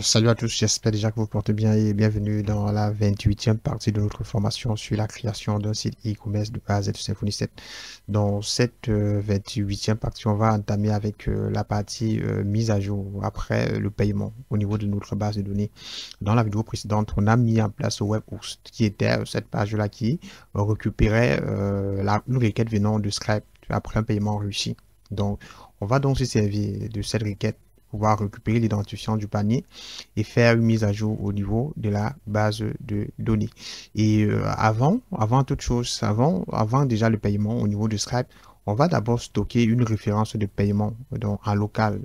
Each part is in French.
Salut à tous, j'espère déjà que vous portez bien et bienvenue dans la 28e partie de notre formation sur la création d'un site e-commerce de A à Z de Symfony 7. Dans cette 28e partie, on va entamer avec la partie mise à jour après le paiement au niveau de notre base de données. Dans la vidéo précédente, on a mis en place Webhost qui était cette page-là qui récupérait une requête venant de Stripe après un paiement réussi. Donc, on va donc se servir de cette requête pouvoir récupérer l'identifiant du panier et faire une mise à jour au niveau de la base de données. Et avant toute chose, avant déjà le paiement au niveau de Stripe, on va d'abord stocker une référence de paiement donc, en local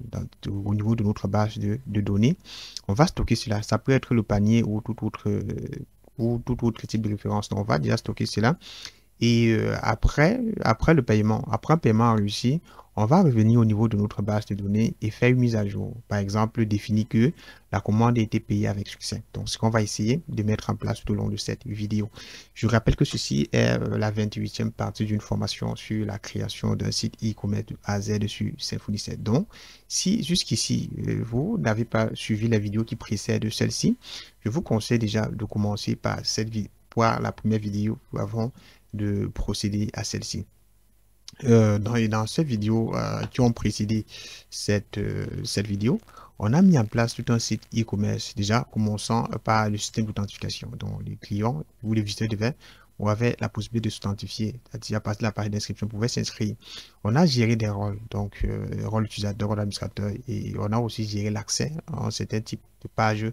au niveau de notre base de données. On va stocker cela. Ça peut être le panier ou tout autre type de référence. Donc, on va déjà stocker cela. Et après le paiement, après un paiement réussi, on va revenir au niveau de notre base de données et faire une mise à jour. Par exemple, définir que la commande a été payée avec succès. Donc, ce qu'on va essayer de mettre en place tout au long de cette vidéo. Je rappelle que ceci est la 28e partie d'une formation sur la création d'un site e-commerce de A à Z sur Symfony 7. Donc, si jusqu'ici, vous n'avez pas suivi la vidéo qui précède celle-ci, je vous conseille déjà de commencer par cette vidéo, par la première vidéo avant de procéder à celle-ci. Dans cette vidéo qui ont précédé cette vidéo, on a mis en place tout un site e-commerce, déjà commençant par le système d'authentification. Donc, les clients ou les visiteurs devaient ou avaient la possibilité de s'authentifier, c'est-à-dire à partir de la page d'inscription, pouvaient s'inscrire. On a géré des rôles, donc rôle utilisateur, rôle administrateur, et on a aussi géré l'accès à un certain type de page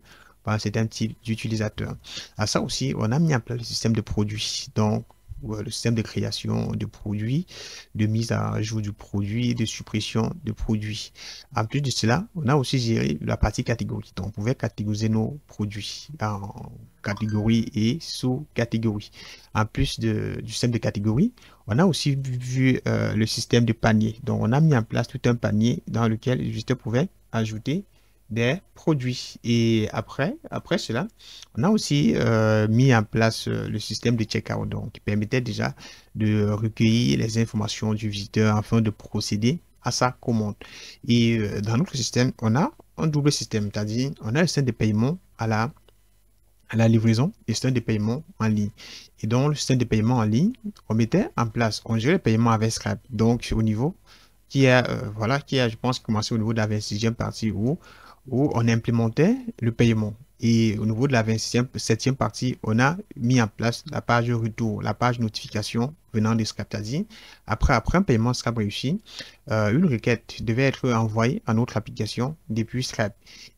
par un certain type d'utilisateur. À ça aussi, on a mis en place le système de produits. Donc, le système de création de produits, de mise à jour du produit, de suppression de produits. En plus de cela, on a aussi géré la partie catégorie. Donc, on pouvait catégoriser nos produits en catégories et sous-catégories. En plus du système de catégorie, on a aussi vu le système de panier. Donc, on a mis en place tout un panier dans lequel les visiteurs pouvaient ajouter des produits. Et après cela, on a aussi mis en place le système de checkout, donc qui permettait déjà de recueillir les informations du visiteur afin de procéder à sa commande. Et dans notre système, on a un double système, c'est-à-dire on a le système de paiement à la livraison et le système de paiement en ligne. Et dans le système de paiement en ligne, on mettait en place, on gérait le paiement avec Stripe. Donc au niveau qui a, je pense, commencé au niveau de la 26e partie où on implémentait le paiement. Et au niveau de la 27e partie, on a mis en place la page retour, la page notification venant de Stripe. C'est-à-dire, après un paiement Stripe réussi, une requête devait être envoyée à notre application depuis Stripe.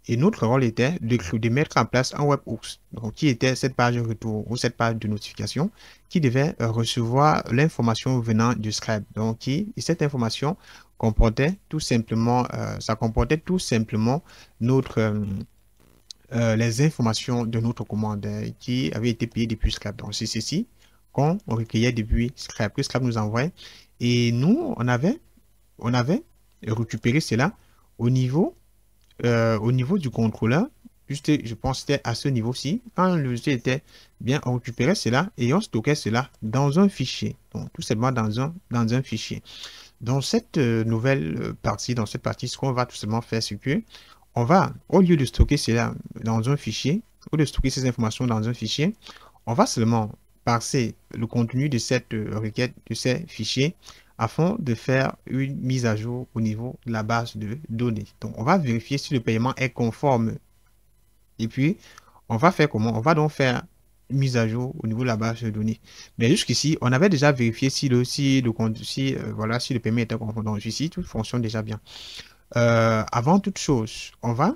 Et notre rôle était de mettre en place un webhooks, donc qui était cette page retour ou cette page de notification qui devait recevoir l'information venant du Stripe. Donc, et cette information comportait tout simplement, ça comportait tout simplement les informations de notre commande qui avait été payée depuis Stripe. Donc, c'est ceci qu'on recueillait depuis Stripe, que Stripe nous envoyait. Et nous, on avait récupéré cela au niveau, au niveau du contrôleur. Juste, je pense que c'était à ce niveau-ci. Quand le logiciel était bien, on récupérait cela et on stockait cela dans un fichier. Donc, tout simplement dans un fichier. Dans cette nouvelle partie, dans cette partie, ce qu'on va tout simplement faire, c'est que on va, au lieu de stocker cela dans un fichier, ou de stocker ces informations dans un fichier, on va seulement parser le contenu de cette requête, de ces fichiers, afin de faire une mise à jour au niveau de la base de données. Donc, on va vérifier si le paiement est conforme. Et puis, on va faire comment? On va donc faire une mise à jour au niveau de la base de données. Mais jusqu'ici, on avait déjà vérifié si le paiement était conforme. Donc, ici, tout fonctionne déjà bien. Avant toute chose, on va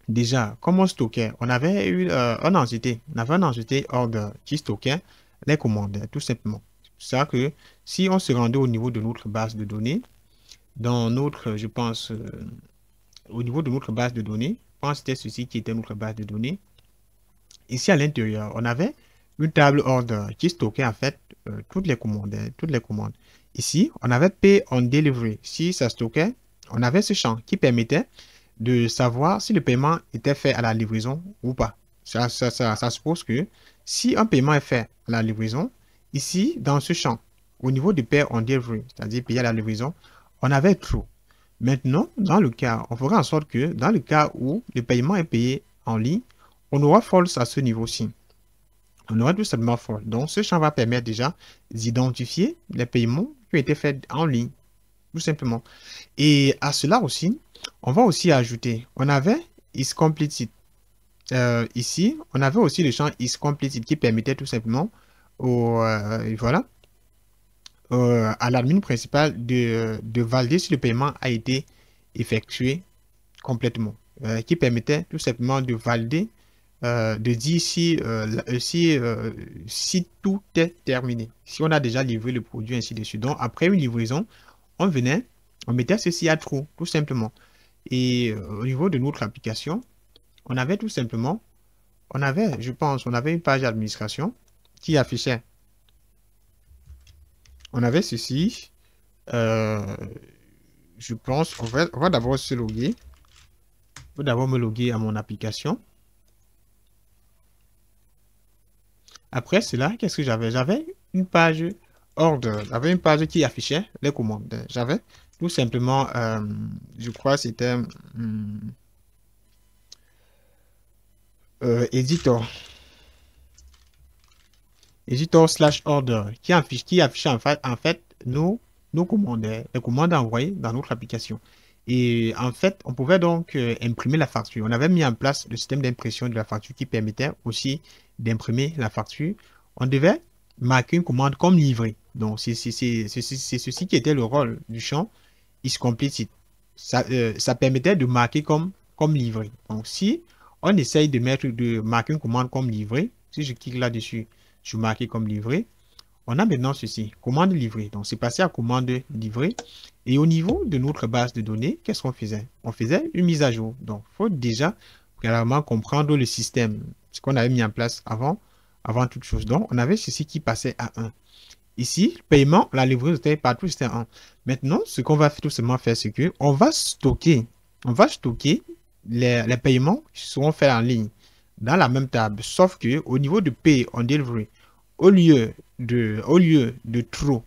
déjà, comme on stockait, on avait un entité order qui stockait les commandes, tout simplement. C'est ça que si on se rendait au niveau de notre base de données, dans notre, je pense, au niveau de notre base de données, je pense que c'était ceci qui était notre base de données. Ici à l'intérieur, on avait une table order qui stockait en fait toutes les commandes, toutes les commandes. Ici, on avait Pay on Delivery. Si ça stockait, on avait ce champ qui permettait de savoir si le paiement était fait à la livraison ou pas. Ça suppose que si un paiement est fait à la livraison, ici, dans ce champ, au niveau de Pay on Delivery, c'est-à-dire payer à la livraison, on avait True. Maintenant, dans le cas, on fera en sorte que dans le cas où le paiement est payé en ligne, on aura false à ce niveau-ci. On aura tout simplement false. Donc, ce champ va permettre déjà d'identifier les paiements qui ont été faits en ligne, tout simplement. Et à cela aussi, on va aussi ajouter, on avait is completed. Ici, on avait aussi le champ is completed qui permettait tout simplement voilà, à l'admin principal de valider si le paiement a été effectué complètement, qui permettait tout simplement de valider, de dire si tout est terminé, si on a déjà livré le produit, ainsi de suite. Donc, après une livraison, on venait, on mettait ceci à true, tout simplement. Et au niveau de notre application, on avait tout simplement, je pense, on avait une page d'administration qui affichait, on avait ceci, euh, je pense, on va d'abord se loguer. Je vais d'abord me loguer à mon application. Après cela, qu'est-ce que j'avais? J'avais une page order. J'avais une page qui affichait les commandes. J'avais tout simplement, je crois, c'était editor. Editor/order qui affichait en fait nos commandes, les commandes envoyées dans notre application. Et en fait, on pouvait donc imprimer la facture. On avait mis en place le système d'impression de la facture qui permettait aussi d'imprimer la facture. On devait marquer une commande comme livrée. Donc, c'est ceci qui était le rôle du champ is completed. Ça permettait de marquer comme livré. Donc, si on essaye de marquer une commande comme livrée, si je clique là-dessus, je marque comme livré, on a maintenant ceci, commande livrée. Donc, c'est passé à commande livrée. Et au niveau de notre base de données, qu'est-ce qu'on faisait? On faisait une mise à jour. Donc, il faut déjà clairement comprendre le système, ce qu'on avait mis en place avant toute chose. Donc, on avait ceci qui passait à 1. Ici, le paiement, la livraison était partout, c'était 1. Maintenant, ce qu'on va tout simplement faire, c'est que on va stocker les paiements qui seront faits en ligne dans la même table. Sauf que au niveau de pay on delivery, au lieu de true,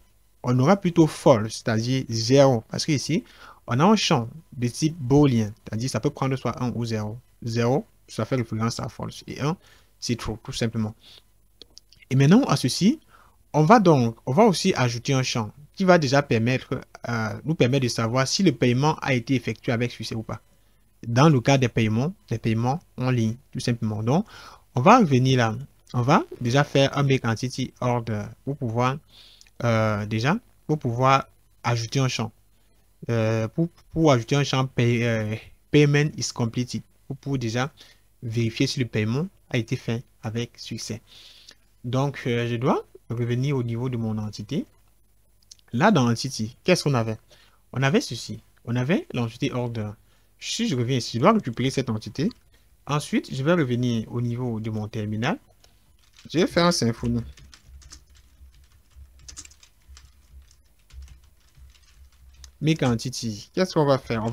on aura plutôt false, c'est-à-dire 0. Parce que ici, on a un champ de type boolean, c'est-à-dire ça peut prendre soit 1 ou 0. 0, ça fait référence à false. Et 1, c'est true, tout simplement. Et maintenant, à ceci, on va aussi ajouter un champ qui va déjà nous permettre de savoir si le paiement a été effectué avec succès ou pas. Dans le cas des paiements en ligne, tout simplement. Donc, on va revenir là. On va déjà faire un make entity order pour pouvoir ajouter un champ. Pour ajouter un champ payment is completed. Pour déjà vérifier si le paiement a été fait avec succès. Donc, je dois revenir au niveau de mon entité. Là, dans l'entité, qu'est-ce qu'on avait? On avait ceci. On avait l'entité order. Si je reviens ici, je dois récupérer cette entité. Ensuite, je vais revenir au niveau de mon terminal. Je vais faire un Symfony. Make entity. Qu'est-ce qu'on va faire? On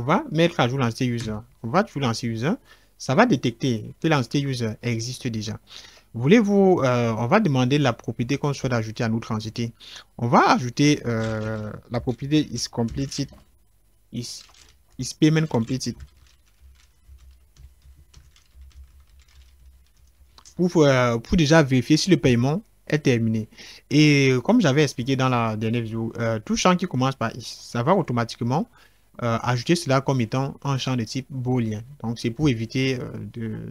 va mettre à jour l'entité user. On va toujours l'entité user. Ça va détecter que l'entité user existe déjà. Voulez-vous, on va demander la propriété qu'on souhaite ajouter à notre entité. On va ajouter la propriété is completed, is payment completed. Pour déjà vérifier si le paiement est terminé. Et comme j'avais expliqué dans la dernière vidéo, tout champ qui commence par is, ça va automatiquement ajouter cela comme étant un champ de type boolean. Donc, c'est pour éviter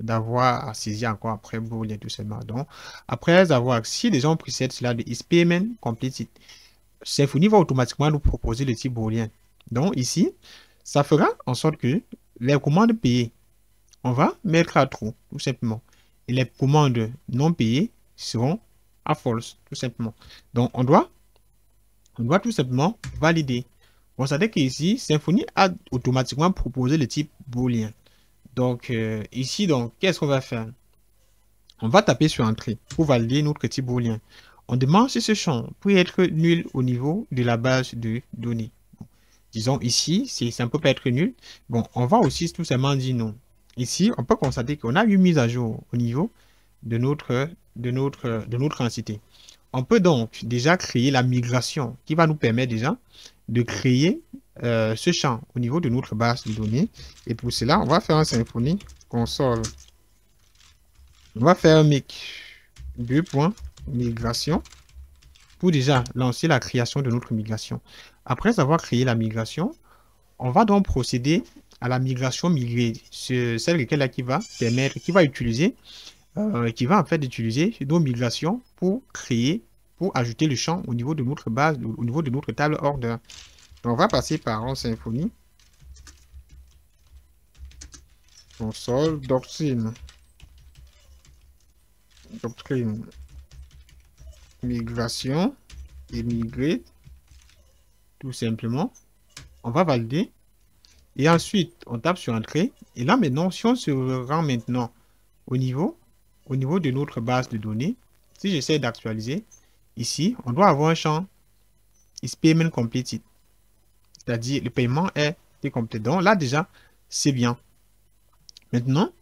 d'avoir à saisir encore après boolean tout simplement. Donc, après avoir, si déjà on précède cela de is payment completed, Symfony va automatiquement nous proposer le type boolean. Donc, ici, ça fera en sorte que les commandes payées, on va mettre à true, tout simplement. Et les commandes non payées seront à false, tout simplement. Donc, on doit tout simplement valider. Bon, ça veut dire qu'ici, Symfony a automatiquement proposé le type boolean. Donc, ici, qu'est-ce qu'on va faire? On va taper sur Entrée pour valider notre type boolean. On demande si ce champ peut être nul au niveau de la base de données. Bon, disons ici, ça ne peut pas être nul. Bon, on va aussi tout simplement dire non. Ici, on peut constater qu'on a une mise à jour au niveau de notre entité. On peut donc déjà créer la migration qui va nous permettre déjà de créer ce champ au niveau de notre base de données. Et pour cela, on va faire un Symfony console. On va faire un make 2.migration pour déjà lancer la création de notre migration. Après avoir créé la migration, on va donc procéder à la migration migrée, celle qui va permettre, qui va utiliser, qui va en fait utiliser nos migrations pour créer, pour ajouter le champ au niveau de notre base, au niveau de notre table order. Donc, on va passer par un Symfony console doctrine migration et migrer tout simplement. On va valider et ensuite on tape sur entrée et là maintenant si on se rend maintenant au niveau de notre base de données, si j'essaie d'actualiser ici, on doit avoir un champ is payment completed, c'est-à-dire le paiement est complété. Donc là déjà c'est bien. Maintenant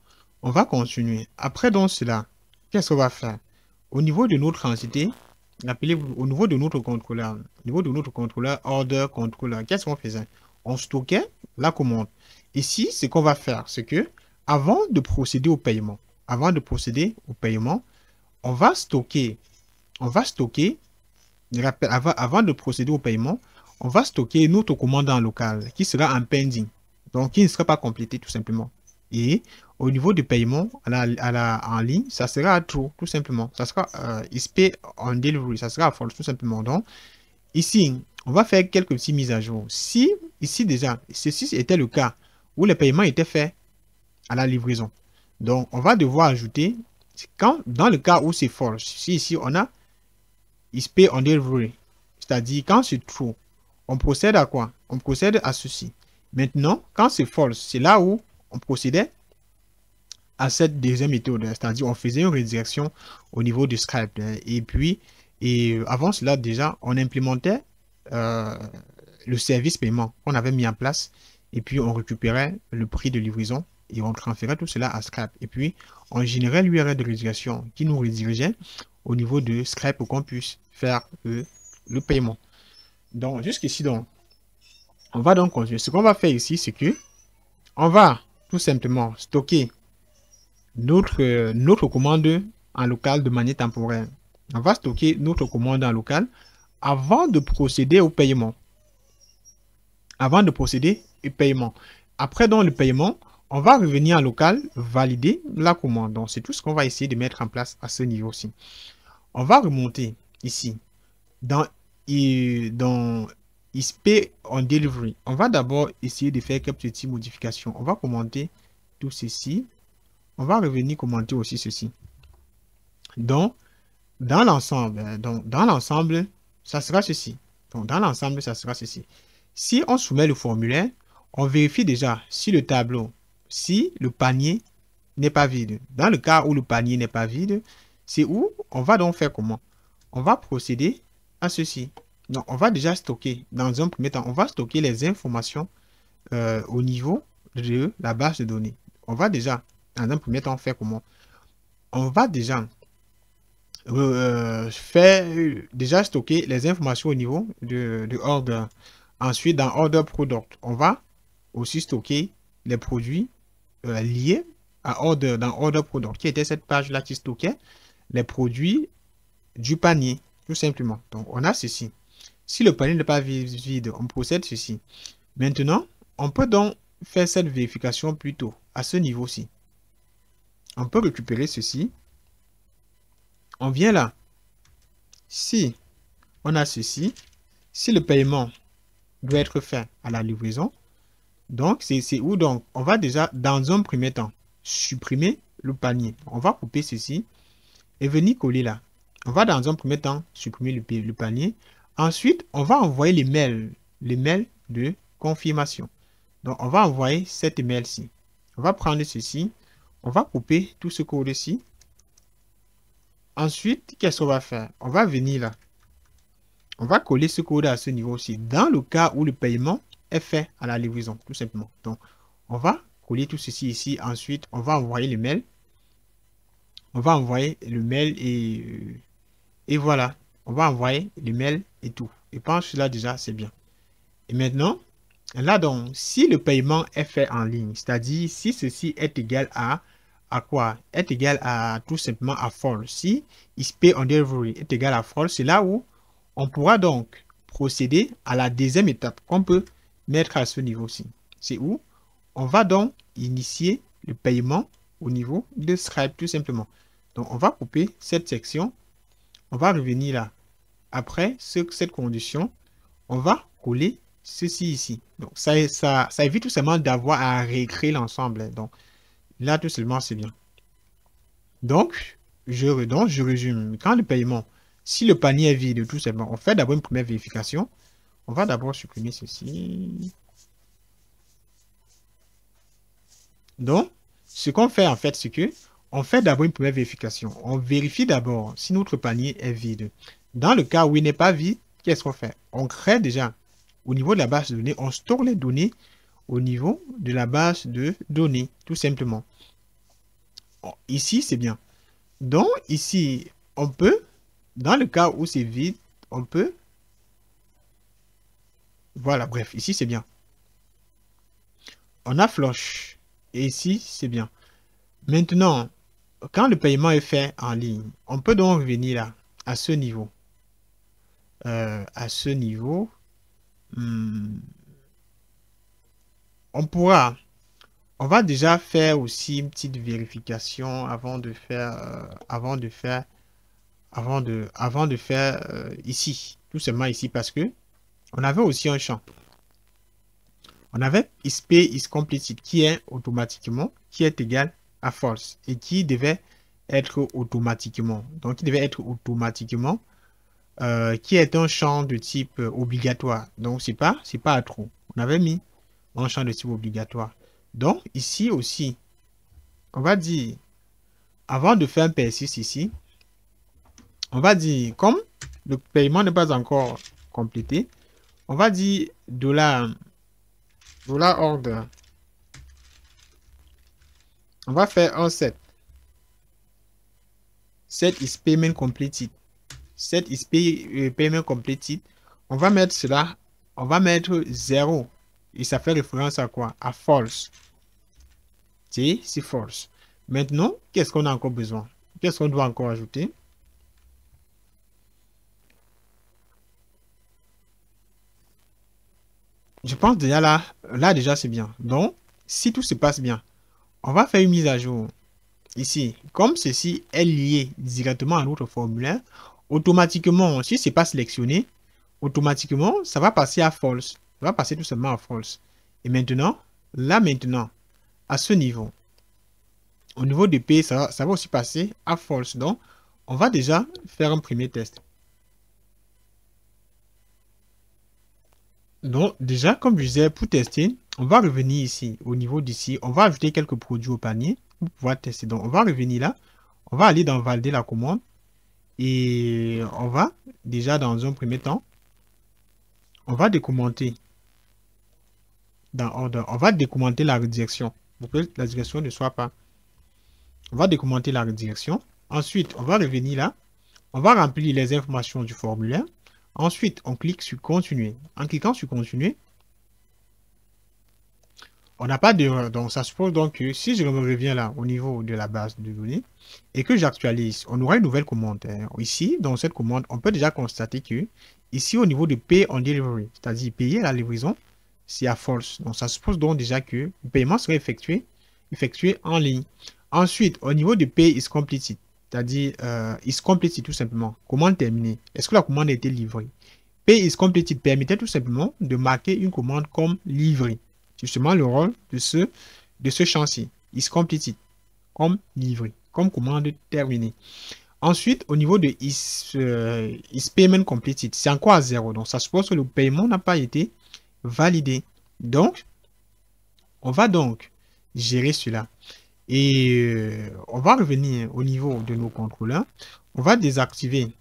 on va continuer. Après donc cela, qu'est-ce qu'on va faire au niveau de notre entité? Appelez-vous au niveau de notre contrôleur, order controller, qu'est-ce qu'on faisait? On stockait la commande. Ici, ce qu'on va faire, c'est que avant de procéder au paiement, on va stocker, avant de procéder au paiement, on va stocker notre commande en local qui sera en pending, donc qui ne sera pas complétée tout simplement. Et au niveau du paiement en ligne, ça sera true, tout simplement. Ça sera is pay on delivery, ça sera false, tout simplement. Donc, ici, on va faire quelques petites mises à jour. Si, ici déjà, ceci était le cas où le paiement était fait à la livraison. Donc, on va devoir ajouter, dans le cas où c'est false, si ici on a is pay on delivery, c'est-à-dire quand c'est true, on procède à quoi? On procède à ceci. Maintenant, quand c'est false, c'est là où on procédait à cette deuxième méthode, c'est-à-dire on faisait une redirection au niveau du script. Et puis, avant cela, déjà, on implémentait le service paiement qu'on avait mis en place. Et puis, on récupérait le prix de livraison et on transférait tout cela à Scribe. Et puis, on générait l'URL de redirection qui nous redirigeait au niveau de Scribe pour qu'on puisse faire le paiement. Donc, jusqu'ici, donc, on va donc continuer. Ce qu'on va faire ici, c'est que on va tout simplement stocker notre commande en local de manière temporaire. On va stocker notre commande en local avant de procéder au paiement. Après donc le paiement, on va revenir en local, valider la commande. Donc c'est tout ce qu'on va essayer de mettre en place à ce niveau-ci. On va remonter ici dans is pay on delivery. On va d'abord essayer de faire quelques petites modifications. On va commenter tout ceci. On va revenir commenter aussi ceci. Donc, dans l'ensemble, ça sera ceci. Donc, dans l'ensemble, ça sera ceci. Si on soumet le formulaire, on vérifie déjà si le tableau, si le panier n'est pas vide. Dans le cas où le panier n'est pas vide, c'est où on va donc faire comment? On va procéder à ceci. Donc, on va déjà stocker, dans un premier temps, on va stocker les informations au niveau de la base de données. On va déjà, dans un premier temps, faire comment? On va déjà stocker les informations au niveau de order. Ensuite, dans order product, on va aussi stocker les produits liés à order, dans order product, qui était cette page-là qui stockait les produits du panier, tout simplement. Donc, on a ceci. Si le panier n'est pas vide, on procède ceci. Maintenant, on peut donc faire cette vérification plutôt à ce niveau-ci. On peut récupérer ceci. On vient là. Si on a ceci, si le paiement doit être fait à la livraison, donc c'est où donc on va déjà dans un premier temps supprimer le panier. On va couper ceci et venir coller là. On va dans un premier temps supprimer le panier. Ensuite, on va envoyer les mails de confirmation. Donc, on va envoyer cet email-ci. On va prendre ceci. On va couper tout ce code-ci. Ensuite, qu'est-ce qu'on va faire? On va venir là. On va coller ce code à ce niveau-ci. Dans le cas où le paiement est fait à la livraison, tout simplement. Donc, on va coller tout ceci ici. Ensuite, on va envoyer le mail. On va envoyer le mail et voilà. On va envoyer le mail et tout. Et pense que là déjà, c'est bien. Et maintenant, Là, donc, si le paiement est fait en ligne, c'est-à-dire si ceci est égal à quoi? Est égal à tout simplement à false. Si is pay on delivery est égal à false, c'est là où on pourra donc procéder à la deuxième étape qu'on peut mettre à ce niveau-ci. C'est où on va donc initier le paiement au niveau de Stripe, tout simplement. Donc, on va couper cette section. On va revenir là. Après cette condition, on va coller ceci ici. Donc, ça évite tout simplement d'avoir à réécrire l'ensemble. Donc, là, tout simplement, c'est bien. Donc, je résume. Quand le paiement, si le panier est vide, tout simplement, on fait d'abord une première vérification. On va d'abord supprimer ceci. Donc, ce qu'on fait en fait, c'est que on fait d'abord une première vérification. On vérifie d'abord si notre panier est vide. Dans le cas où il n'est pas vide, qu'est-ce qu'on fait? On crée déjà au niveau de la base de données, on store les données au niveau de la base de données, tout simplement. Ici, c'est bien. Donc, ici, on peut, dans le cas où c'est vide, on peut, voilà, bref, ici, c'est bien. On a flush. Et ici, c'est bien. Maintenant, quand le paiement est fait en ligne, on peut donc revenir là, à ce niveau. À ce niveau, on va déjà faire aussi une petite vérification avant de faire ici, tout simplement ici, parce que on avait aussi un champ. On avait isPay is completed qui est automatiquement, qui est égal à false et qui devait être automatiquement. Donc, qui devait être automatiquement, qui est un champ de type obligatoire. Donc, c'est pas à trop. On avait mis un champ de type obligatoire. Donc, ici aussi, on va dire, avant de faire un persist ici, on va dire, comme le paiement n'est pas encore complété, on va dire $order. On va faire un set. Set is payment completed. Set is payment completed. On va mettre cela. On va mettre 0. Et ça fait référence à quoi? À false. C'est false. Maintenant, qu'est-ce qu'on a encore besoin? Qu'est-ce qu'on doit encore ajouter? Je pense déjà là déjà c'est bien. Donc, si tout se passe bien, on va faire une mise à jour. Ici, comme ceci est lié directement à notre formulaire, automatiquement, si ce n'est pas sélectionné, automatiquement, ça va passer à false. Ça va passer tout simplement à false. Et maintenant, là maintenant, à ce niveau, au niveau de P, ça va aussi passer à false. Donc, on va déjà faire un premier test. Donc, déjà, comme je disais, pour tester, on va revenir ici, au niveau d'ici. On va ajouter quelques produits au panier pour pouvoir tester. Donc, on va revenir là. On va aller dans valider la commande. Et on va, déjà, dans un premier temps, on va décommenter dans order. On va décommenter la redirection pour que la direction ne soit pas. On va décommenter la redirection. Ensuite, on va revenir là. On va remplir les informations du formulaire. Ensuite, on clique sur continuer. En cliquant sur continuer, on n'a pas d'erreur. Donc, ça suppose donc que si je me reviens là au niveau de la base de données et que j'actualise, on aura une nouvelle commande. Ici, dans cette commande, on peut déjà constater que ici, au niveau de Pay on Delivery, c'est-à-dire payer la livraison, c'est à false. Donc, ça suppose donc déjà que le paiement serait effectué en ligne. Ensuite, au niveau de Pay is completed, c'est-à-dire is completed tout simplement. Commande terminée. Est-ce que la commande a été livrée? Pay is completed permettait tout simplement de marquer une commande comme livrée. C'est justement le rôle de ce champ-ci. Is completed comme livré, comme commande terminée. Ensuite, au niveau de is payment completed, c'est encore à 0. Donc, ça suppose que le paiement n'a pas été validé. Donc, on va donc gérer cela. Et on va revenir au niveau de nos contrôleurs. On va désactiver.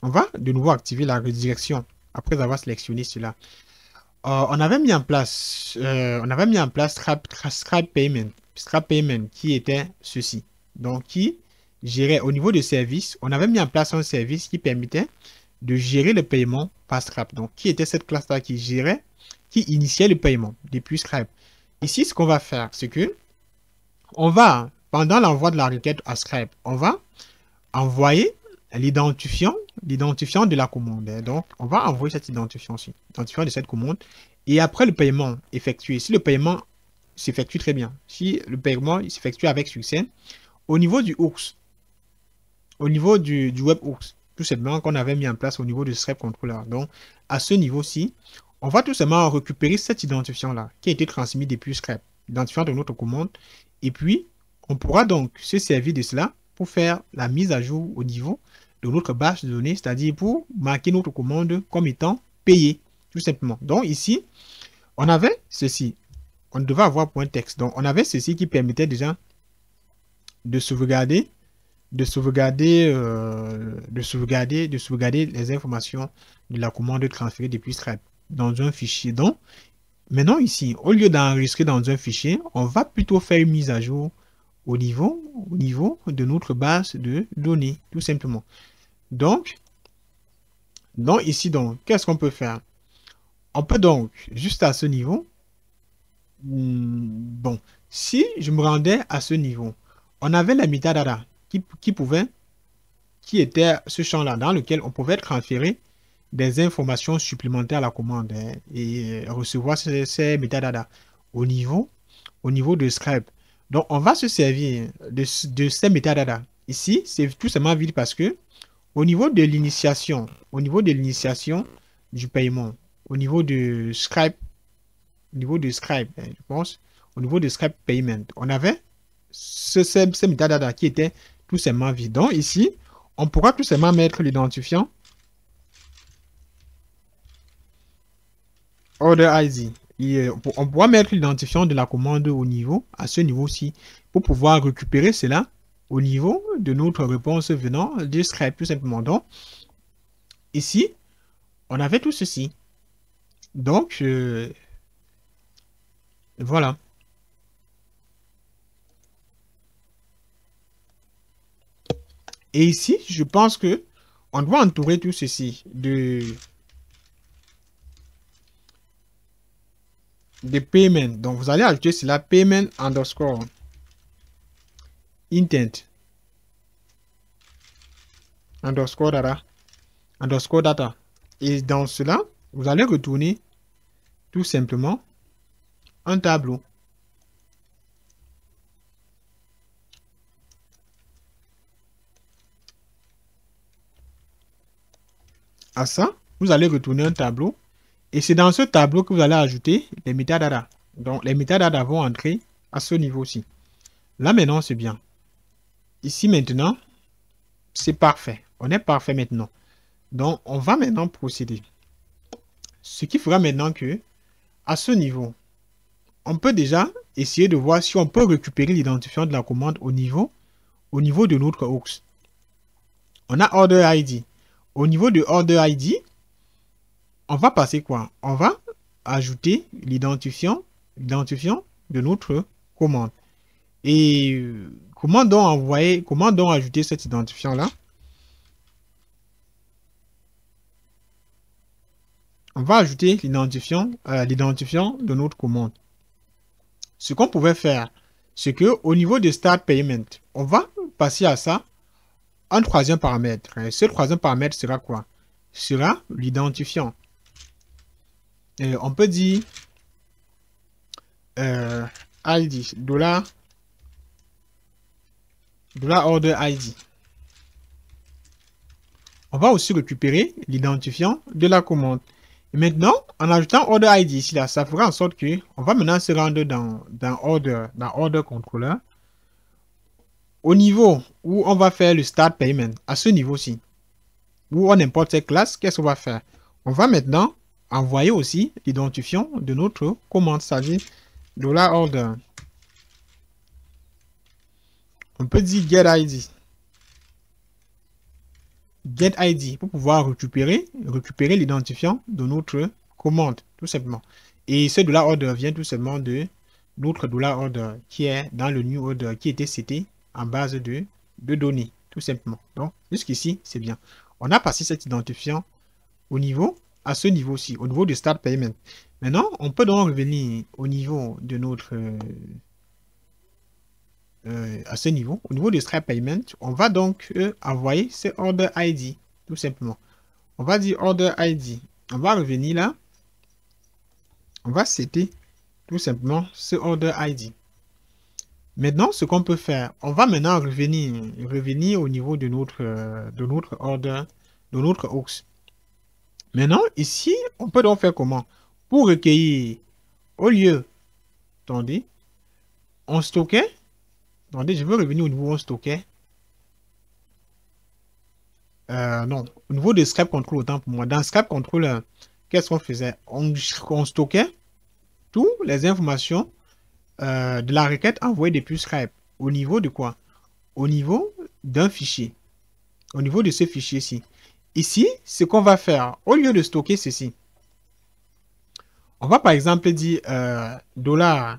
On va de nouveau activer la redirection après avoir sélectionné cela. On avait mis en place Stripe Payment qui était ceci. Donc, qui gérait au niveau de service, on avait mis en place un service qui permettait de gérer le paiement par Stripe. Donc, qui était cette classe-là qui qui initiait le paiement depuis Scribe. Ici, ce qu'on va faire, c'est que on va, pendant l'envoi de la requête à Scribe, on va envoyer l'identifiant de la commande. Donc, on va envoyer cet identifiant-ci, l'identifiant de cette commande. Et après le paiement effectué, si le paiement s'effectue très bien, si le paiement s'effectue avec succès, au niveau du hooks, au niveau du webhooks, tout simplement qu'on avait mis en place au niveau du Scribe Controller. Donc, à ce niveau-ci, on va tout simplement récupérer cet identifiant-là qui a été transmis depuis Scribe, l'identifiant de notre commande. Et puis, on pourra donc se servir de cela pour faire la mise à jour au niveau de notre base de données, c'est-à-dire pour marquer notre commande comme étant payée, tout simplement. Donc, ici, on avait ceci. On devait avoir point texte. Donc, on avait ceci qui permettait déjà de sauvegarder les informations de la commande transférée depuis Stripe dans un fichier. Donc, maintenant ici, au lieu d'enregistrer dans un fichier, on va plutôt faire une mise à jour au niveau de notre base de données, tout simplement. Donc ici, qu'est-ce qu'on peut faire? On peut donc, juste à ce niveau, bon, si je me rendais à ce niveau, on avait la metadata qui était ce champ-là, dans lequel on pouvait transférer des informations supplémentaires à la commande et recevoir ces metadata au niveau de Scribe. Donc, on va se servir de ces metadata. Ici, c'est tout simplement vide parce que au niveau de l'initiation du paiement, au niveau de Scribe, je pense, au niveau de Scribe Payment, on avait ces metadata qui étaient tout simplement vides. Donc, ici, on pourra tout simplement mettre l'identifiant Order ID. On pourra mettre l'identifiant de la commande à ce niveau-ci, pour pouvoir récupérer cela au niveau de notre réponse venant de Scribe, tout simplement. Donc, ici, on avait tout ceci. Donc, voilà. Et ici, je pense que on doit entourer tout ceci de payment. Donc, vous allez ajouter cela payment underscore intent underscore data. Et dans cela, vous allez retourner tout simplement un tableau. À ça, vous allez retourner un tableau. Et c'est dans ce tableau que vous allez ajouter les metadata. Donc, les metadata vont entrer à ce niveau-ci. Là, maintenant, c'est bien. Ici, maintenant, c'est parfait. On est parfait maintenant. Donc, on va maintenant procéder. Ce qui fera maintenant que, à ce niveau, on peut déjà essayer de voir si on peut récupérer l'identifiant de la commande au niveau de notre hooks. On a Order ID. Au niveau de Order ID, on va passer quoi? On va ajouter l'identifiant de notre commande. Et comment donc ajouter cet identifiant-là? On va ajouter l'identifiant de notre commande. Ce qu'on pouvait faire, c'est que au niveau de Start Payment, on va passer à ça un troisième paramètre. Et ce troisième paramètre sera quoi? Sera l'identifiant. On peut dire ID, $order ID. On va aussi récupérer l'identifiant de la commande. Et maintenant, en ajoutant Order ID ici, là, ça fera en sorte que on va maintenant se rendre dans Order Controller. Au niveau où on va faire le Start Payment, à ce niveau-ci, où on importe cette classe, qu'est-ce qu'on va faire? On va maintenant envoyer aussi l'identifiant de notre commande, c'est-à-dire $order. On peut dire get ID pour pouvoir récupérer l'identifiant de notre commande, tout simplement. Et ce $order vient tout simplement de notre $order qui est dans le new order qui était cité en base de données, tout simplement. Donc, jusqu'ici, c'est bien. On a passé cet identifiant à ce niveau-ci, au niveau de Start Payment. Maintenant, on peut donc revenir au niveau de notre... à ce niveau, au niveau de Stripe Payment, on va donc envoyer ce Order ID, tout simplement. On va dire Order ID. On va revenir là. On va setter tout simplement ce Order ID. Maintenant, ce qu'on peut faire, on va maintenant revenir au niveau de notre order, de notre aux. Maintenant, ici, on peut donc faire comment? Pour recueillir, au lieu, attendez, on stockait. Attendez, je veux revenir au niveau où on stockait. Non, au niveau de Scribe Control, autant pour moi. Dans Scribe Control, qu'est-ce qu'on faisait? On stockait toutes les informations de la requête envoyée depuis Scribe. Au niveau de quoi? Au niveau d'un fichier. Au niveau de ce fichier-ci. Ici, ce qu'on va faire, au lieu de stocker ceci, on va par exemple dire $order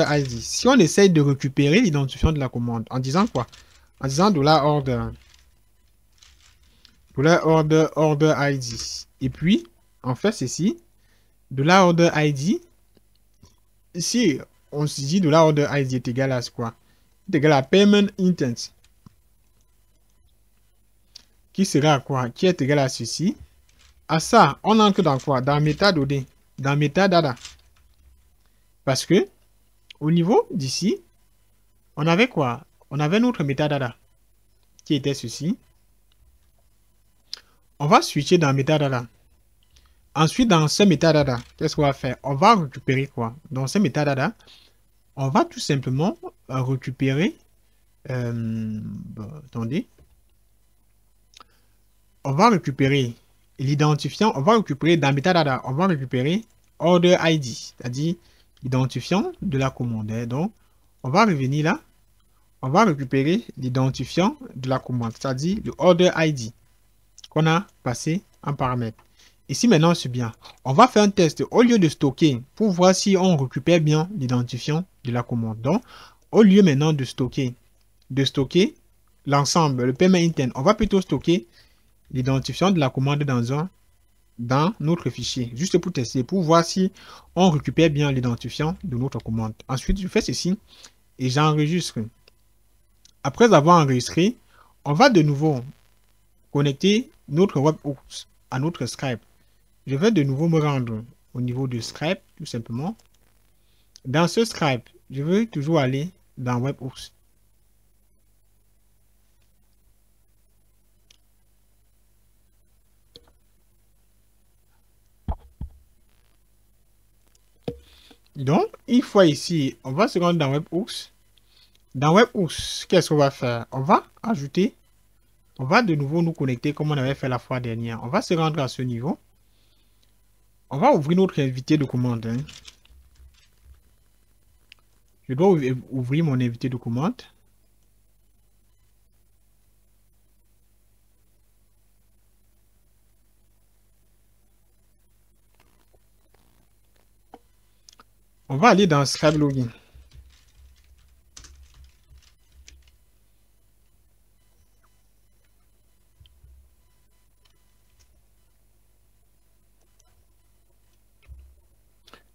ID. Si on essaye de récupérer l'identifiant de la commande, en disant quoi? En disant $order ID. Et puis, on fait ceci, $order ID. Ici, on se dit $order ID est égal à quoi? Est égal à payment intent. Qui sera à quoi? Qui est égal à ceci. À ça, on entre dans quoi? Dans metadonnées. Dans metadata. Parce que, au niveau d'ici, on avait quoi? On avait notre metadata. Qui était ceci. On va switcher dans metadata. Ensuite, dans ce metadata, qu'est-ce qu'on va faire? On va récupérer quoi? Dans ce metadata, on va tout simplement récupérer... attendez. On va récupérer l'identifiant. On va récupérer dans metadata. On va récupérer order ID, c'est-à-dire l'identifiant de la commande. Donc, on va revenir là. On va récupérer l'identifiant de la commande, c'est-à-dire le order ID qu'on a passé en paramètre. Ici, maintenant, c'est bien. On va faire un test au lieu de stocker pour voir si on récupère bien l'identifiant de la commande. Donc, au lieu maintenant de stocker l'ensemble, le paiement interne, on va plutôt stocker l'identifiant de la commande dans notre fichier, juste pour tester, pour voir si on récupère bien l'identifiant de notre commande. Ensuite, je fais ceci et j'enregistre. Après avoir enregistré, on va de nouveau connecter notre webhooks à notre Scribe. Je vais de nouveau me rendre au niveau de Scribe, tout simplement. Dans ce Scribe, je veux toujours aller dans webhooks. Donc, une fois ici, on va se rendre dans webhooks. Dans webhooks, qu'est-ce qu'on va faire? On va ajouter, on va de nouveau nous connecter comme on avait fait la fois dernière. On va se rendre à ce niveau. On va ouvrir notre invité de commande. Je dois ouvrir mon invité de commande. On va aller dans Scribe Login.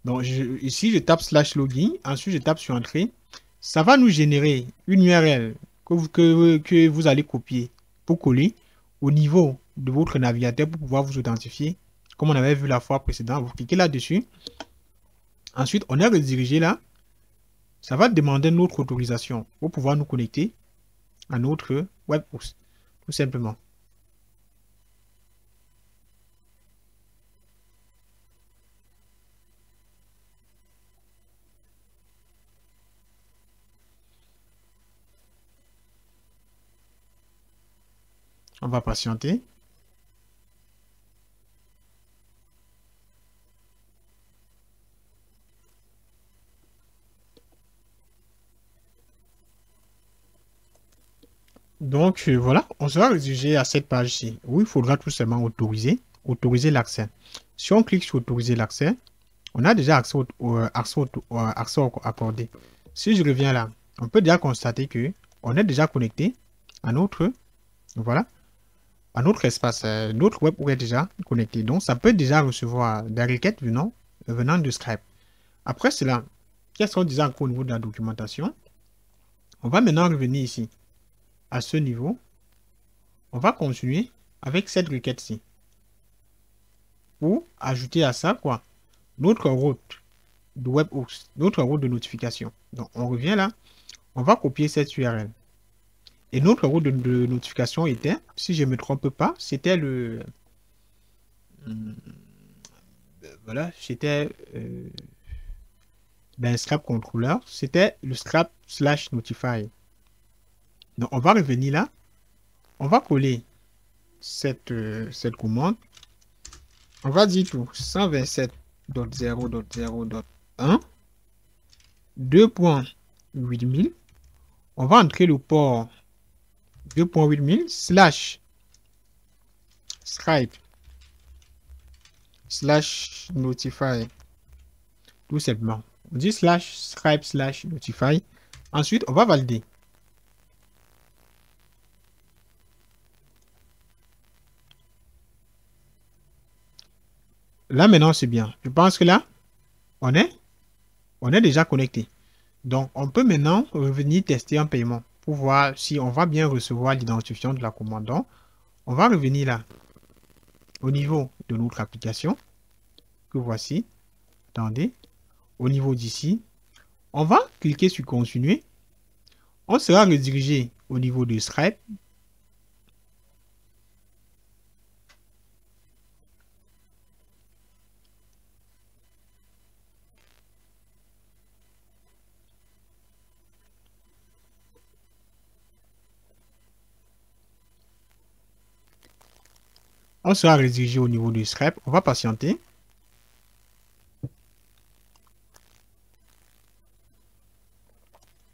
Donc, ici, je tape /login. Ensuite, je tape sur Entrée. Ça va nous générer une URL que vous allez copier pour coller au niveau de votre navigateur pour pouvoir vous authentifier. Comme on avait vu la fois précédente, vous cliquez là-dessus. Ensuite, on est redirigé là. Ça va demander notre autorisation pour pouvoir nous connecter à notre webhost, tout simplement. On va patienter. Donc voilà, on sera redirigé à cette page-ci où il faudra tout simplement autoriser l'accès. Si on clique sur autoriser l'accès, on a déjà accès accordé. Si je reviens là, on peut déjà constater que on est déjà connecté à notre, voilà, à notre espace, notre web est déjà connecté. Donc, ça peut déjà recevoir des requêtes venant de Skype. Après cela, qu'est-ce qu'on disait encore au niveau de la documentation? On va maintenant revenir ici, à ce niveau. On va continuer avec cette requête-ci. Pour ajouter à ça, quoi? Notre route de webhooks, notre route de notification. Donc, on revient là. On va copier cette URL. Et notre route de notification était, si je ne me trompe pas, c'était le... Voilà, c'était... Scrap Controller, c'était le scrap/notify. Donc, on va revenir là. On va coller cette commande. On va dire tout 127.0.0.1 2.8000. On va entrer le port 2.8000 /Scribe/notify. Tout simplement. On dit /Scribe/notify. Ensuite, on va valider. Là, maintenant, c'est bien. Je pense que là, on est déjà connecté. Donc, on peut maintenant revenir tester un paiement pour voir si on va bien recevoir l'identifiant de la commande. Donc, on va revenir là, au niveau de notre application, que voici. Attendez. Au niveau d'ici, on va cliquer sur continuer. On sera redirigé au niveau de Skype. On sera redirigé au niveau de Skype. On va patienter.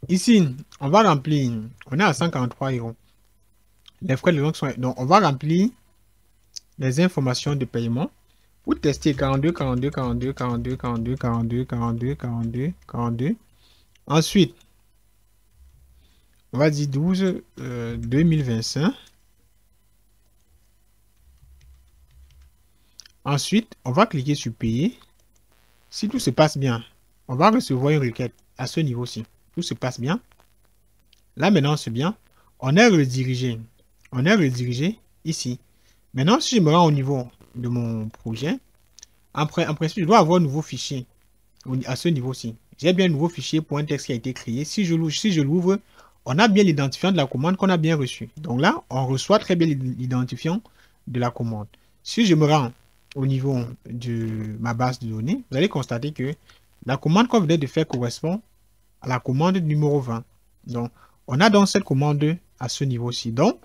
Ici, on va remplir. On est à 143 €. Les frais de langue sont... Donc, on va remplir les informations de paiement pour tester 42, 42, 42, 42, 42, 42, 42, 42, 42. Ensuite, on va dire 12 2025. Ensuite, on va cliquer sur payer. Si tout se passe bien, on va recevoir une requête à ce niveau-ci. Tout se passe bien. Là, maintenant, c'est bien. On est redirigé. On est redirigé ici. Maintenant, si je me rends au niveau de mon projet, en principe, je dois avoir un nouveau fichier à ce niveau-ci. J'ai bien un nouveau fichier pour un texte qui a été créé. Si je l'ouvre, on a bien l'identifiant de la commande qu'on a bien reçu. Donc là, on reçoit très bien l'identifiant de la commande. Si je me rends au niveau de ma base de données, vous allez constater que la commande qu'on venait de faire correspond à la commande numéro 20. Donc, on a donc cette commande à ce niveau-ci. Donc,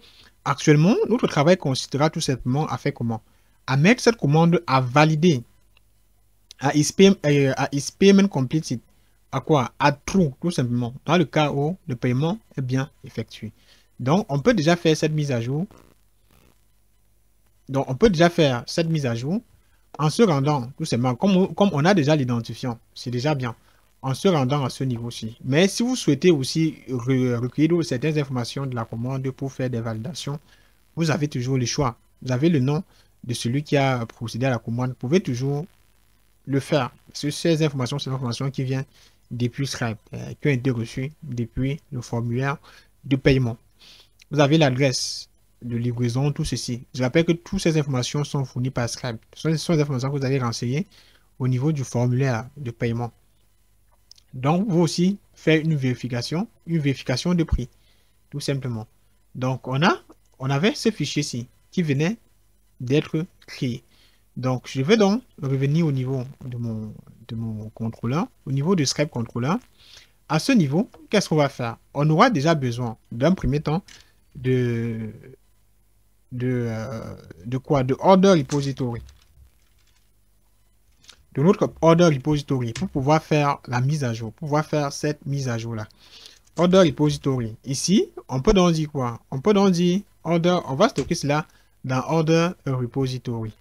actuellement, notre travail consistera tout simplement à faire comment? À mettre cette commande à valider, à is payment completed. À quoi? À true, tout simplement, dans le cas où le paiement est bien effectué. Donc, on peut déjà faire cette mise à jour. Donc, on peut déjà faire cette mise à jour en se rendant, tout simplement, comme on a déjà l'identifiant, c'est déjà bien, en se rendant à ce niveau-ci. Mais si vous souhaitez aussi recueillir certaines informations de la commande pour faire des validations, vous avez toujours le choix. Vous avez le nom de celui qui a procédé à la commande. Vous pouvez toujours le faire. Ces informations, c'est l'information qui vient depuis Skype, qui a été reçue depuis le formulaire de paiement. Vous avez l'adresse de livraison, tout ceci. Je rappelle que toutes ces informations sont fournies par Skype. Ce sont des informations que vous allez renseigner au niveau du formulaire de paiement. Donc, vous aussi faire une vérification de prix, tout simplement. Donc, on avait ce fichier-ci qui venait d'être créé. Donc, je vais donc revenir au niveau de mon contrôleur, au niveau de Skype Controller. À ce niveau, qu'est-ce qu'on va faire? On aura déjà besoin, d'un premier temps, de quoi? De order repository. De notre order repository pour pouvoir faire la mise à jour, pour pouvoir faire cette mise à jour là. Order repository. Ici, on peut donc dire quoi? On peut donc dire order, on va stocker cela dans order repository.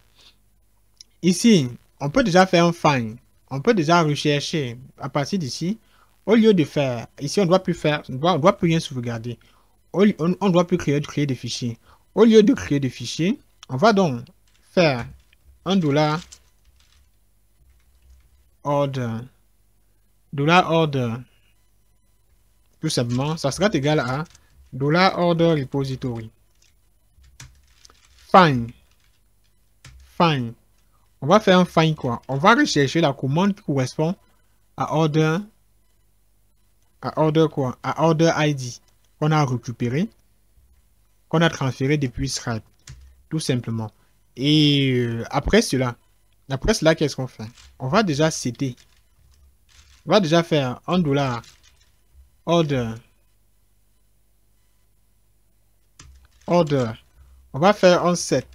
Ici, on peut déjà faire un find. On peut déjà rechercher à partir d'ici. Au lieu de faire, ici on ne doit plus faire, on doit plus rien sauvegarder. On ne doit plus créer des fichiers. Au lieu de créer des fichiers, on va donc faire $order, $order, tout simplement, ça sera égal à $order repository. Find. On va faire un find quoi? On va rechercher la commande qui correspond à order quoi? À order ID qu'on a récupéré, qu'on a transféré depuis Stripe, tout simplement. Et après cela, qu'est-ce qu'on fait? On va déjà citer. On va déjà faire $order on va faire un set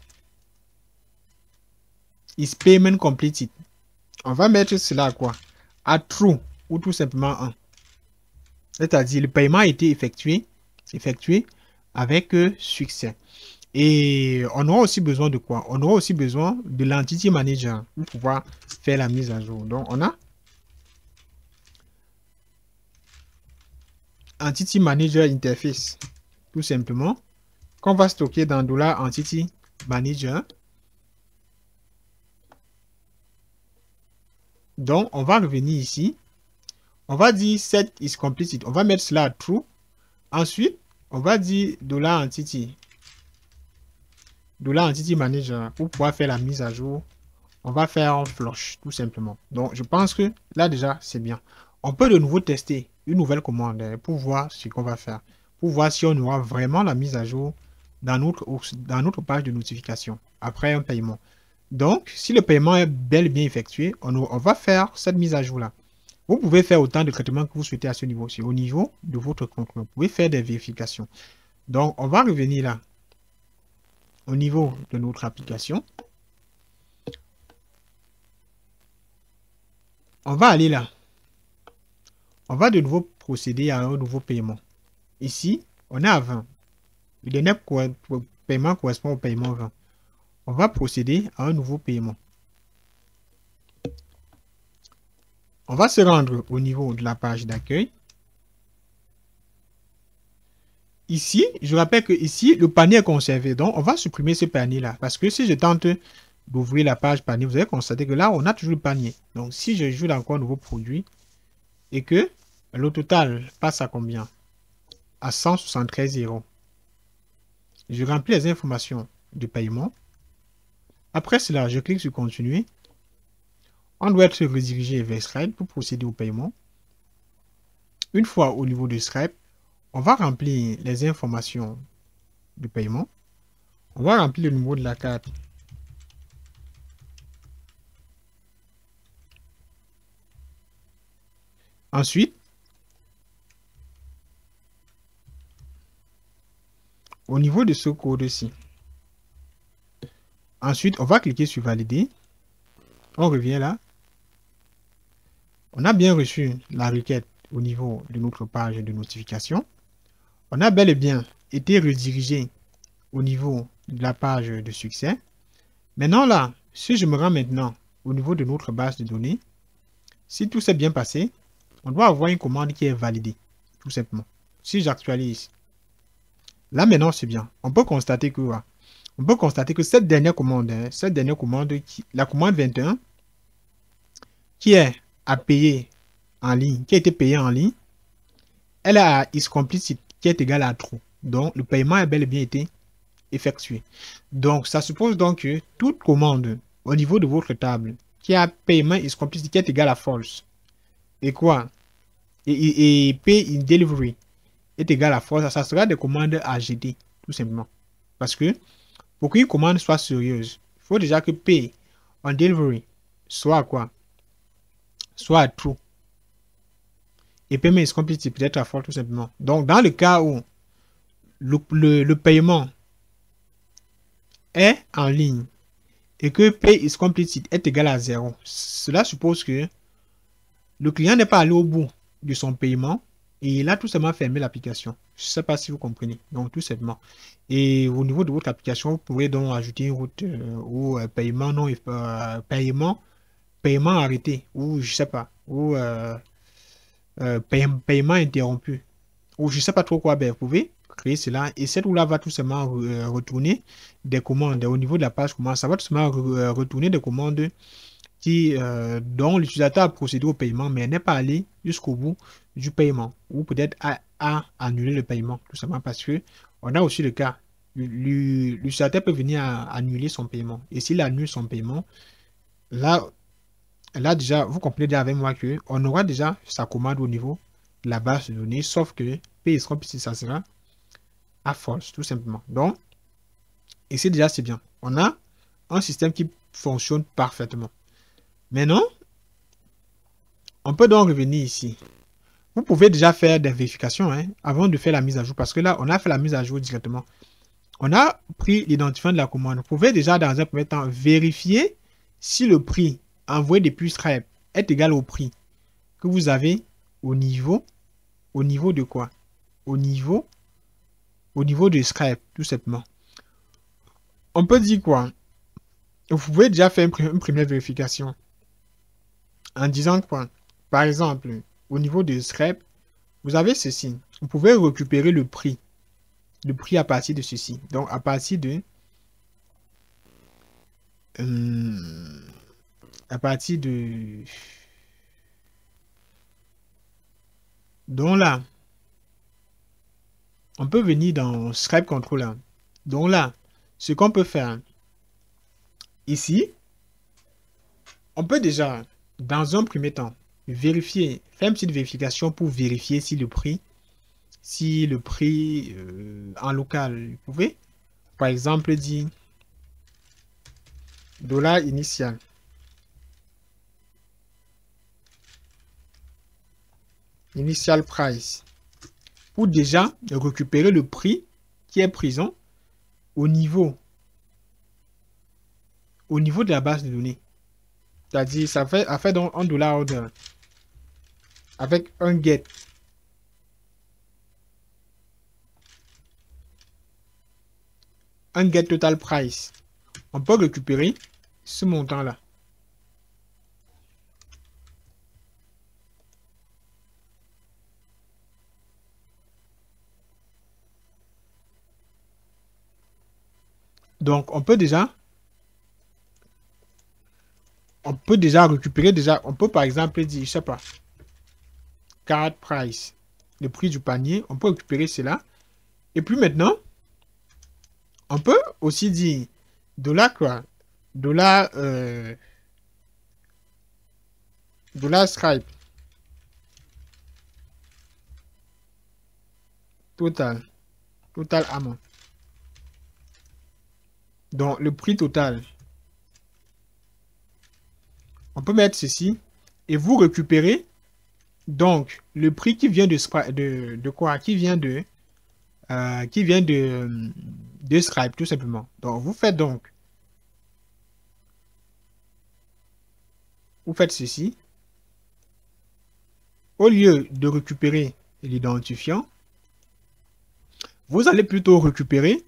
is payment completed. On va mettre cela à quoi? À true ou tout simplement 1. C'est-à-dire le paiement a été effectué avec succès. Et on aura aussi besoin de quoi? On aura aussi besoin de l'entity manager pour pouvoir faire la mise à jour. Donc on a entity manager interface tout simplement qu'on va stocker dans $entity manager. Donc on va revenir ici. On va dire set is completed. On va mettre cela à true. Ensuite, on va dire $entity manager pour pouvoir faire la mise à jour. On va faire un flush tout simplement. Donc je pense que là déjà c'est bien. On peut de nouveau tester une nouvelle commande pour voir ce qu'on va faire. Pour voir si on aura vraiment la mise à jour dans notre page de notification après un paiement. Donc si le paiement est bel et bien effectué, on va faire cette mise à jour là. Vous pouvez faire autant de traitements que vous souhaitez à ce niveau-ci. Au niveau de votre compte, vous pouvez faire des vérifications. Donc, on va revenir là, au niveau de notre application. On va aller là. On va de nouveau procéder à un nouveau paiement. Ici, on est à 20. Le dernier paiement correspond au paiement 20. On va procéder à un nouveau paiement. On va se rendre au niveau de la page d'accueil. Ici, je rappelle que ici, le panier est conservé. Donc, on va supprimer ce panier-là. Parce que si je tente d'ouvrir la page panier, vous allez constater que là, on a toujours le panier. Donc, si je joue encore un nouveau produit et que le total passe à combien? À 173 €. Je remplis les informations de paiement. Après cela, je clique sur continuer. On doit être redirigé vers Stripe pour procéder au paiement. Une fois au niveau de Stripe, on va remplir les informations de paiement. On va remplir le numéro de la carte. Ensuite, au niveau de ce code-ci, ensuite, on va cliquer sur valider. On revient là. On a bien reçu la requête au niveau de notre page de notification. On a bel et bien été redirigé au niveau de la page de succès. Maintenant là, si je me rends maintenant au niveau de notre base de données, si tout s'est bien passé, on doit avoir une commande qui est validée, tout simplement. Si j'actualise, là maintenant c'est bien. On peut constater que cette dernière commande, la commande 21, qui est à payer en ligne, qui a été payée en ligne, elle a is completed qui est égal à true. Donc le paiement a bel et bien été effectué. Donc ça suppose donc que toute commande au niveau de votre table qui a paiement is completed qui est égal à false et quoi et pay in delivery est égal à false, ça sera des commandes à jeter tout simplement. Parce que pour qu'une commande soit sérieuse, il faut déjà que pay on delivery soit quoi? Soit true. Et payment is completed peut-être à false tout simplement. Donc dans le cas où le paiement est en ligne et que pay is completed est égal à 0, cela suppose que le client n'est pas allé au bout de son paiement et il a tout simplement fermé l'application. Je ne sais pas si vous comprenez. Donc tout simplement. Et au niveau de votre application, vous pourrez donc ajouter une route ou paiement non paiement arrêté ou je sais pas ou paiement interrompu ou je sais pas trop quoi. Ben, vous pouvez créer cela. Et cette roue-là va tout simplement retourner des commandes au niveau de la page commande. Ça va tout simplement retourner des commandes dont l'utilisateur a procédé au paiement, mais n'est pas allé jusqu'au bout du paiement. Ou peut-être a annulé le paiement, tout simplement parce que on a aussi le cas. L'utilisateur peut venir annuler son paiement. Et s'il annule son paiement, là, déjà, vous comprenez déjà avec moi que on aura déjà sa commande au niveau de la base de données, sauf que PSCOP ici, ça sera à false, tout simplement. Donc, ici déjà, c'est bien. On a un système qui fonctionne parfaitement. Maintenant, on peut donc revenir ici. Vous pouvez déjà faire des vérifications avant de faire la mise à jour, parce que là, on a fait la mise à jour directement. On a pris l'identifiant de la commande. Vous pouvez déjà, dans un premier temps, vérifier si le prix envoyé depuis Stripe est égal au prix que vous avez au niveau de quoi? Au niveau de Stripe, tout simplement. On peut dire quoi? Vous pouvez déjà faire une première vérification en disant quoi? Par exemple, au niveau de Stripe, vous avez ceci. Vous pouvez récupérer le prix à partir de ceci. Donc, à partir de donc là, on peut venir dans Stripe Controller. Donc là, ce qu'on peut faire ici, on peut déjà, dans un premier temps, vérifier, faire une petite vérification pour vérifier si le prix, en local, vous pouvez, par exemple, dire dollar initial. Initial price. Pour déjà récupérer le prix qui est présent au niveau de la base de données. C'est-à-dire, ça fait donc un dollar order avec un get. Un get total price. On peut récupérer ce montant-là. Donc, on peut déjà récupérer on peut par exemple dire, je sais pas, card price, le prix du panier, on peut récupérer cela. Et puis maintenant, on peut aussi dire dollar quoi? Dollar Stripe. Total amount. Donc, le prix total. On peut mettre ceci et vous récupérez donc le prix qui vient de quoi? Qui vient de Stripe, tout simplement. Donc, vous faites ceci. Au lieu de récupérer l'identifiant, vous allez plutôt récupérer,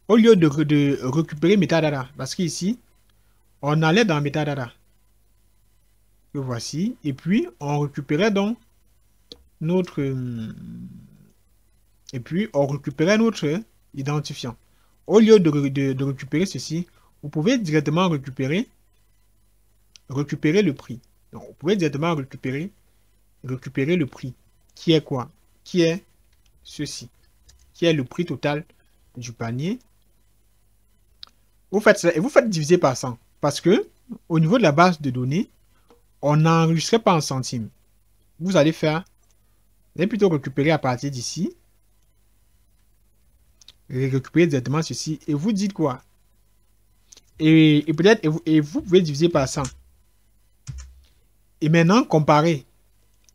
au lieu de récupérer metadata, parce qu'ici, on allait dans metadata. Que voici. Et puis, on récupérait donc notre identifiant. Au lieu de récupérer ceci, vous pouvez directement récupérer le prix. Donc, vous pouvez directement récupérer le prix. Qui est quoi? Qui est ceci? Qui est le prix total du panier. Vous faites ça et vous faites diviser par 100. Parce que, au niveau de la base de données, on n'enregistrait pas en centimes. Vous allez plutôt récupérer à partir d'ici. Récupérer directement ceci. Et vous dites quoi? Et peut-être, et vous pouvez diviser par 100. Et maintenant, comparer.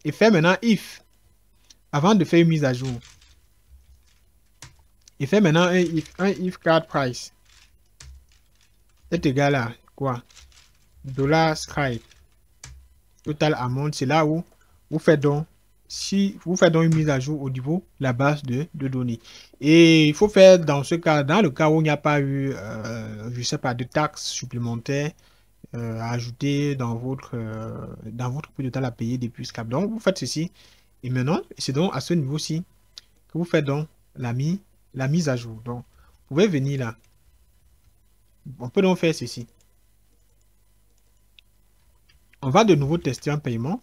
Et faire maintenant if. Avant de faire une mise à jour. Et faire maintenant un if card price. Est égal à quoi? Dollar Stripe. Total amount. C'est là où vous faites donc une mise à jour au niveau de la base de données. Et il faut faire dans le cas où il n'y a pas eu, je sais pas, de taxes supplémentaires à ajouter dans votre prix total à payer depuis Scrap. Donc, vous faites ceci. Et maintenant, c'est donc à ce niveau-ci que vous faites donc la mise à jour. Donc, vous pouvez venir là. On peut donc faire ceci. On va de nouveau tester un paiement.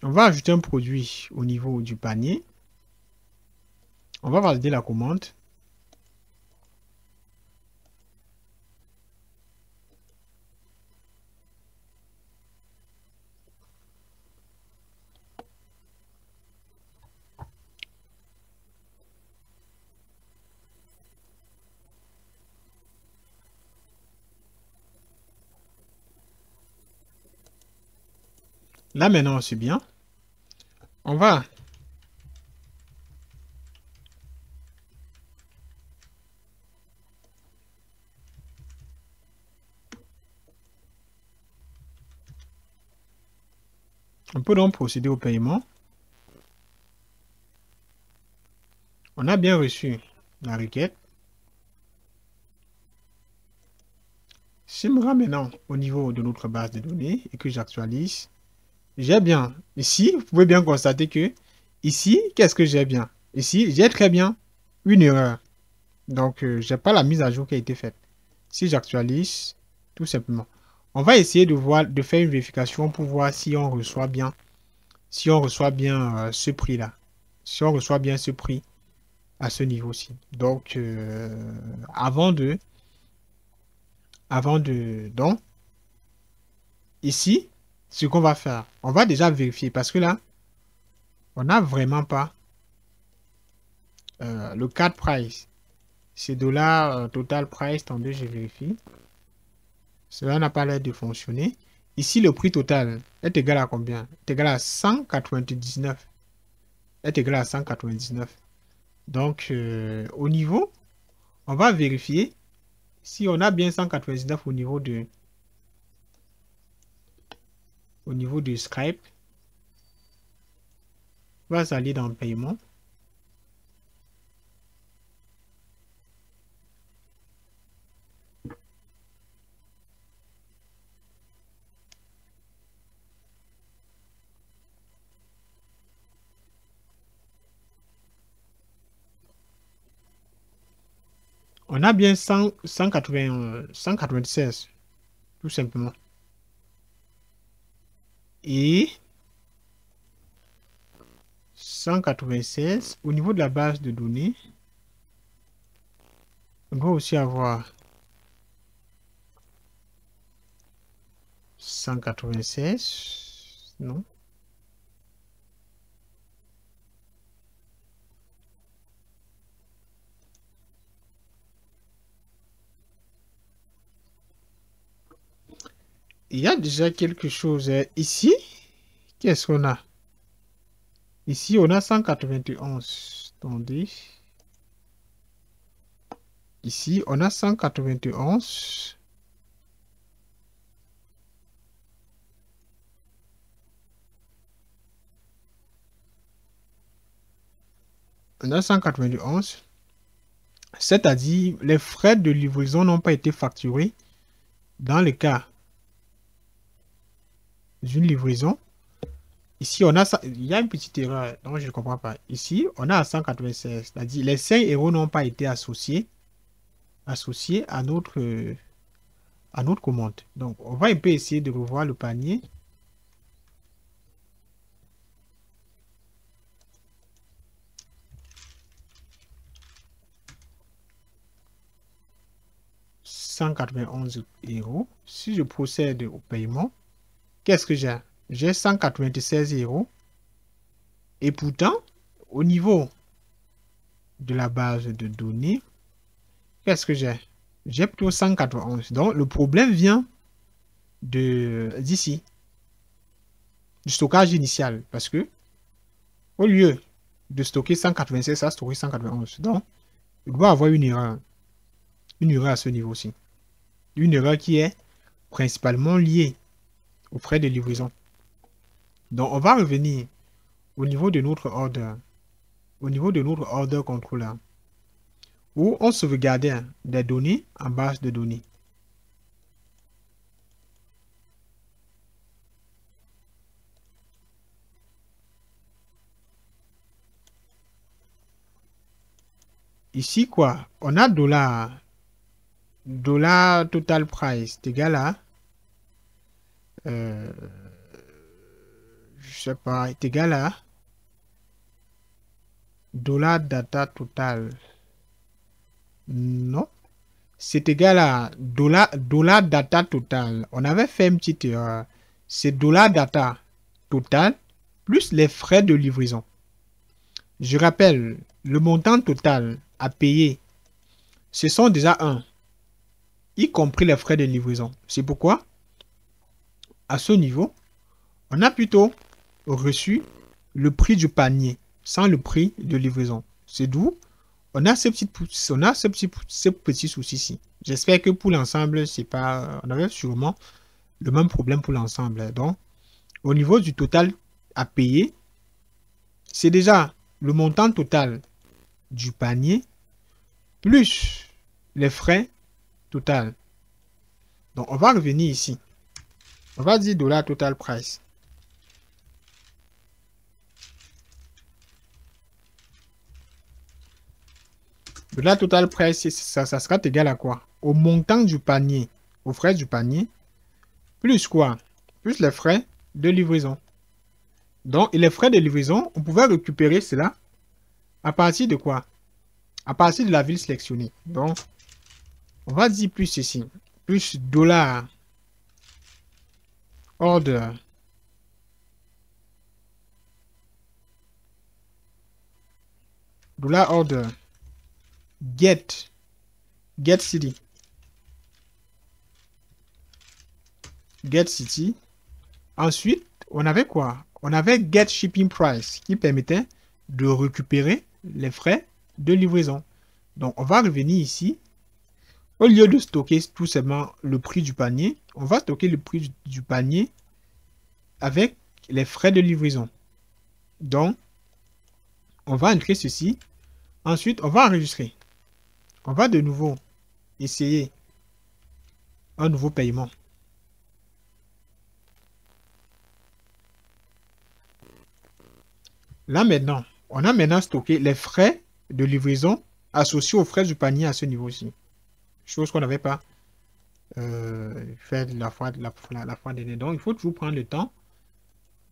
On va ajouter un produit au niveau du panier. On va valider la commande. Là maintenant, c'est bien. On peut donc procéder au paiement. On a bien reçu la requête. Si je me rends maintenant au niveau de notre base de données et que j'actualise, j'ai bien. Ici, vous pouvez bien constater que ici, qu'est-ce que j'ai bien? Ici, j'ai très bien une erreur. Donc, je n'ai pas la mise à jour qui a été faite. Si j'actualise, tout simplement. On va essayer de voir, de faire une vérification pour voir si on reçoit bien, ce prix-là. Si on reçoit bien ce prix à ce niveau-ci. Donc, donc, ici, ce qu'on va faire, on va déjà vérifier parce que là, on n'a vraiment pas le card price. C'est dollar total price. Attendez, je vérifie. Cela n'a pas l'air de fonctionner. Ici, le prix total est égal à combien? Est égal à 199. Est égal à 199. Donc, au niveau, on va vérifier si on a bien 199 au niveau de Skype. On va aller dans le paiement. On a bien 196, tout simplement. Et 196, au niveau de la base de données, on doit aussi avoir 196, non? Il y a déjà quelque chose ici. Qu'est-ce qu'on a? Ici, on a 191. Attendez. Ici, on a 191. On a 191. C'est-à-dire, les frais de livraison n'ont pas été facturés dans le cas d'une livraison. Ici, on a ça. Il y a une petite erreur, donc je ne comprends pas. Ici, on a 196. C'est-à-dire, les 5 euros n'ont pas été associés à notre commande. Donc, on va un peu essayer de revoir le panier. €191. Si je procède au paiement, qu'est-ce que j'ai? J'ai 196 euros. Et pourtant, au niveau de la base de données, qu'est-ce que j'ai? J'ai plutôt 191. Donc, le problème vient d'ici, du stockage initial. Parce que, au lieu de stocker 196, ça a stocké 191. Donc, il doit y avoir une erreur. Une erreur à ce niveau-ci. Une erreur qui est principalement liée aux frais de livraison. Donc, on va revenir au niveau de notre ordre au niveau de notre order controller, où on sauvegardait des données en base de données. Ici, quoi? On a dollar total price est égal à, je sais pas, est égal à dollar data total. Non. C'est égal à dollar data total. On avait fait une petite erreur. C'est dollar data total plus les frais de livraison. Je rappelle, le montant total à payer, ce sont déjà un, y compris les frais de livraison. C'est pourquoi, à ce niveau, on a plutôt reçu le prix du panier sans le prix de livraison. C'est d'où on a ce petit souci-ci. J'espère que pour l'ensemble, c'est pas, on avait sûrement le même problème pour l'ensemble. Donc, au niveau du total à payer, c'est déjà le montant total du panier plus les frais total. Donc, on va revenir ici. On va dire dollar total price. Dollar total price, ça sera égal à quoi? Au montant du panier, aux frais du panier, plus quoi? Plus les frais de livraison. Donc, et les frais de livraison, on pouvait récupérer cela à partir de quoi? À partir de la ville sélectionnée. Donc, on va dire plus ceci. Plus dollar order get city. Get city. Ensuite, on avait quoi? On avait get shipping price qui permettait de récupérer les frais de livraison. Donc, on va revenir ici. Au lieu de stocker tout simplement le prix du panier, on va stocker le prix du panier avec les frais de livraison. Donc, on va entrer ceci. Ensuite, on va enregistrer. On va de nouveau essayer un nouveau paiement. Là maintenant, on a maintenant stocké les frais de livraison associés aux frais du panier à ce niveau-ci. Chose qu'on n'avait pas fait la fois dernière. Donc, il faut toujours prendre le temps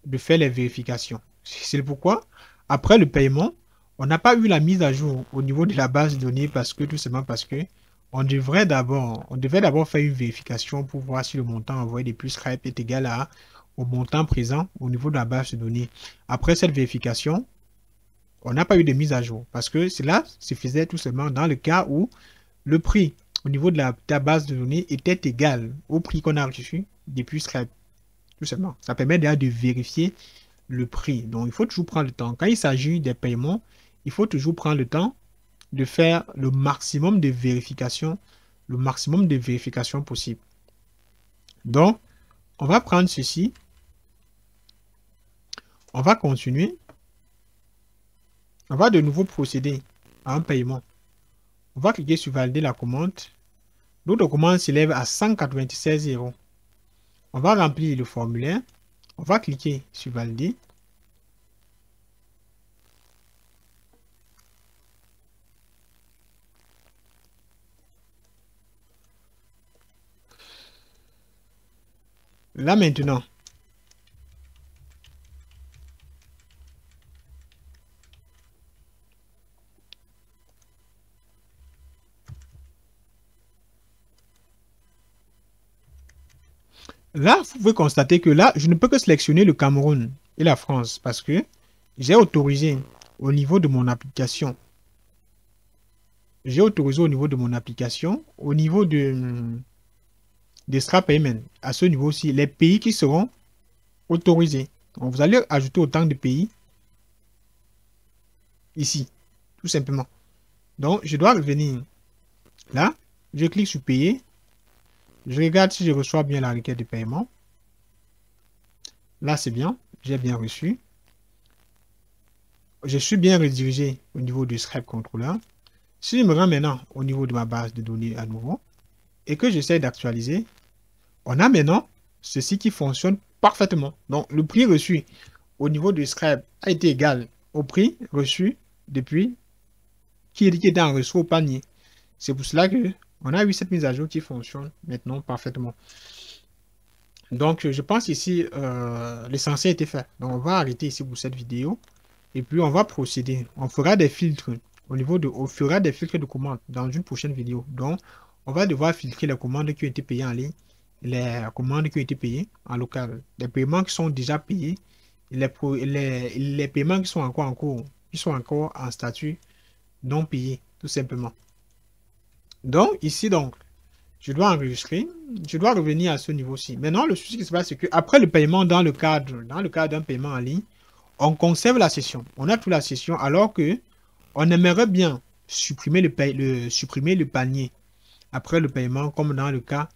de faire les vérifications. C'est pourquoi, après le paiement, on n'a pas eu la mise à jour au niveau de la base de données parce que, tout simplement parce que on devait d'abord faire une vérification pour voir si le montant envoyé depuis Stripe est égal au montant présent au niveau de la base de données. Après cette vérification, on n'a pas eu de mise à jour parce que cela se faisait tout simplement dans le cas où le prix au niveau de ta base de données était égal au prix qu'on a reçu depuis Stripe. Tout simplement. Ça permet déjà de vérifier le prix. Donc, il faut toujours prendre le temps. Quand il s'agit des paiements, il faut toujours prendre le temps de faire le maximum de vérifications possible. Donc, on va prendre ceci. On va continuer. On va de nouveau procéder à un paiement. On va cliquer sur valider la commande. Notre commande s'élève à 196 €. On va remplir le formulaire. On va cliquer sur valider. Là maintenant, là, vous pouvez constater que là, je ne peux que sélectionner le Cameroun et la France parce que j'ai autorisé au niveau de mon application. J'ai autorisé au niveau de mon application, au niveau de Stripe Payment, à ce niveau-ci, les pays qui seront autorisés. Donc, vous allez ajouter autant de pays ici, tout simplement. Donc, je dois revenir là. Je clique sur payer. Je regarde si je reçois bien la requête de paiement. Là, c'est bien. J'ai bien reçu. je suis bien redirigé au niveau du Stripe Controller. Si je me rends maintenant au niveau de ma base de données à nouveau et que j'essaie d'actualiser, on a maintenant ceci qui fonctionne parfaitement. Donc, le prix reçu au niveau du Stripe a été égal au prix reçu depuis qui était enregistré au panier. C'est pour cela que on a eu cette mise à jour qui fonctionne maintenant parfaitement. Donc, je pense ici, l'essentiel était fait. Donc, on va arrêter ici pour cette vidéo. Et puis, on va procéder. On fera des filtres on fera des filtres de commandes dans une prochaine vidéo. Donc, on va devoir filtrer les commandes qui ont été payées en ligne, les commandes qui ont été payées en local, les paiements qui sont déjà payés, les paiements qui sont encore en cours, qui sont encore en statut non payé, tout simplement. Donc, ici, donc, je dois enregistrer, je dois revenir à ce niveau-ci. Maintenant, le souci qui se passe, c'est qu'après le paiement dans le cadre d'un paiement en ligne, on conserve la session. On a toute la session alors que on aimerait bien supprimer le panier après le paiement, comme dans le cas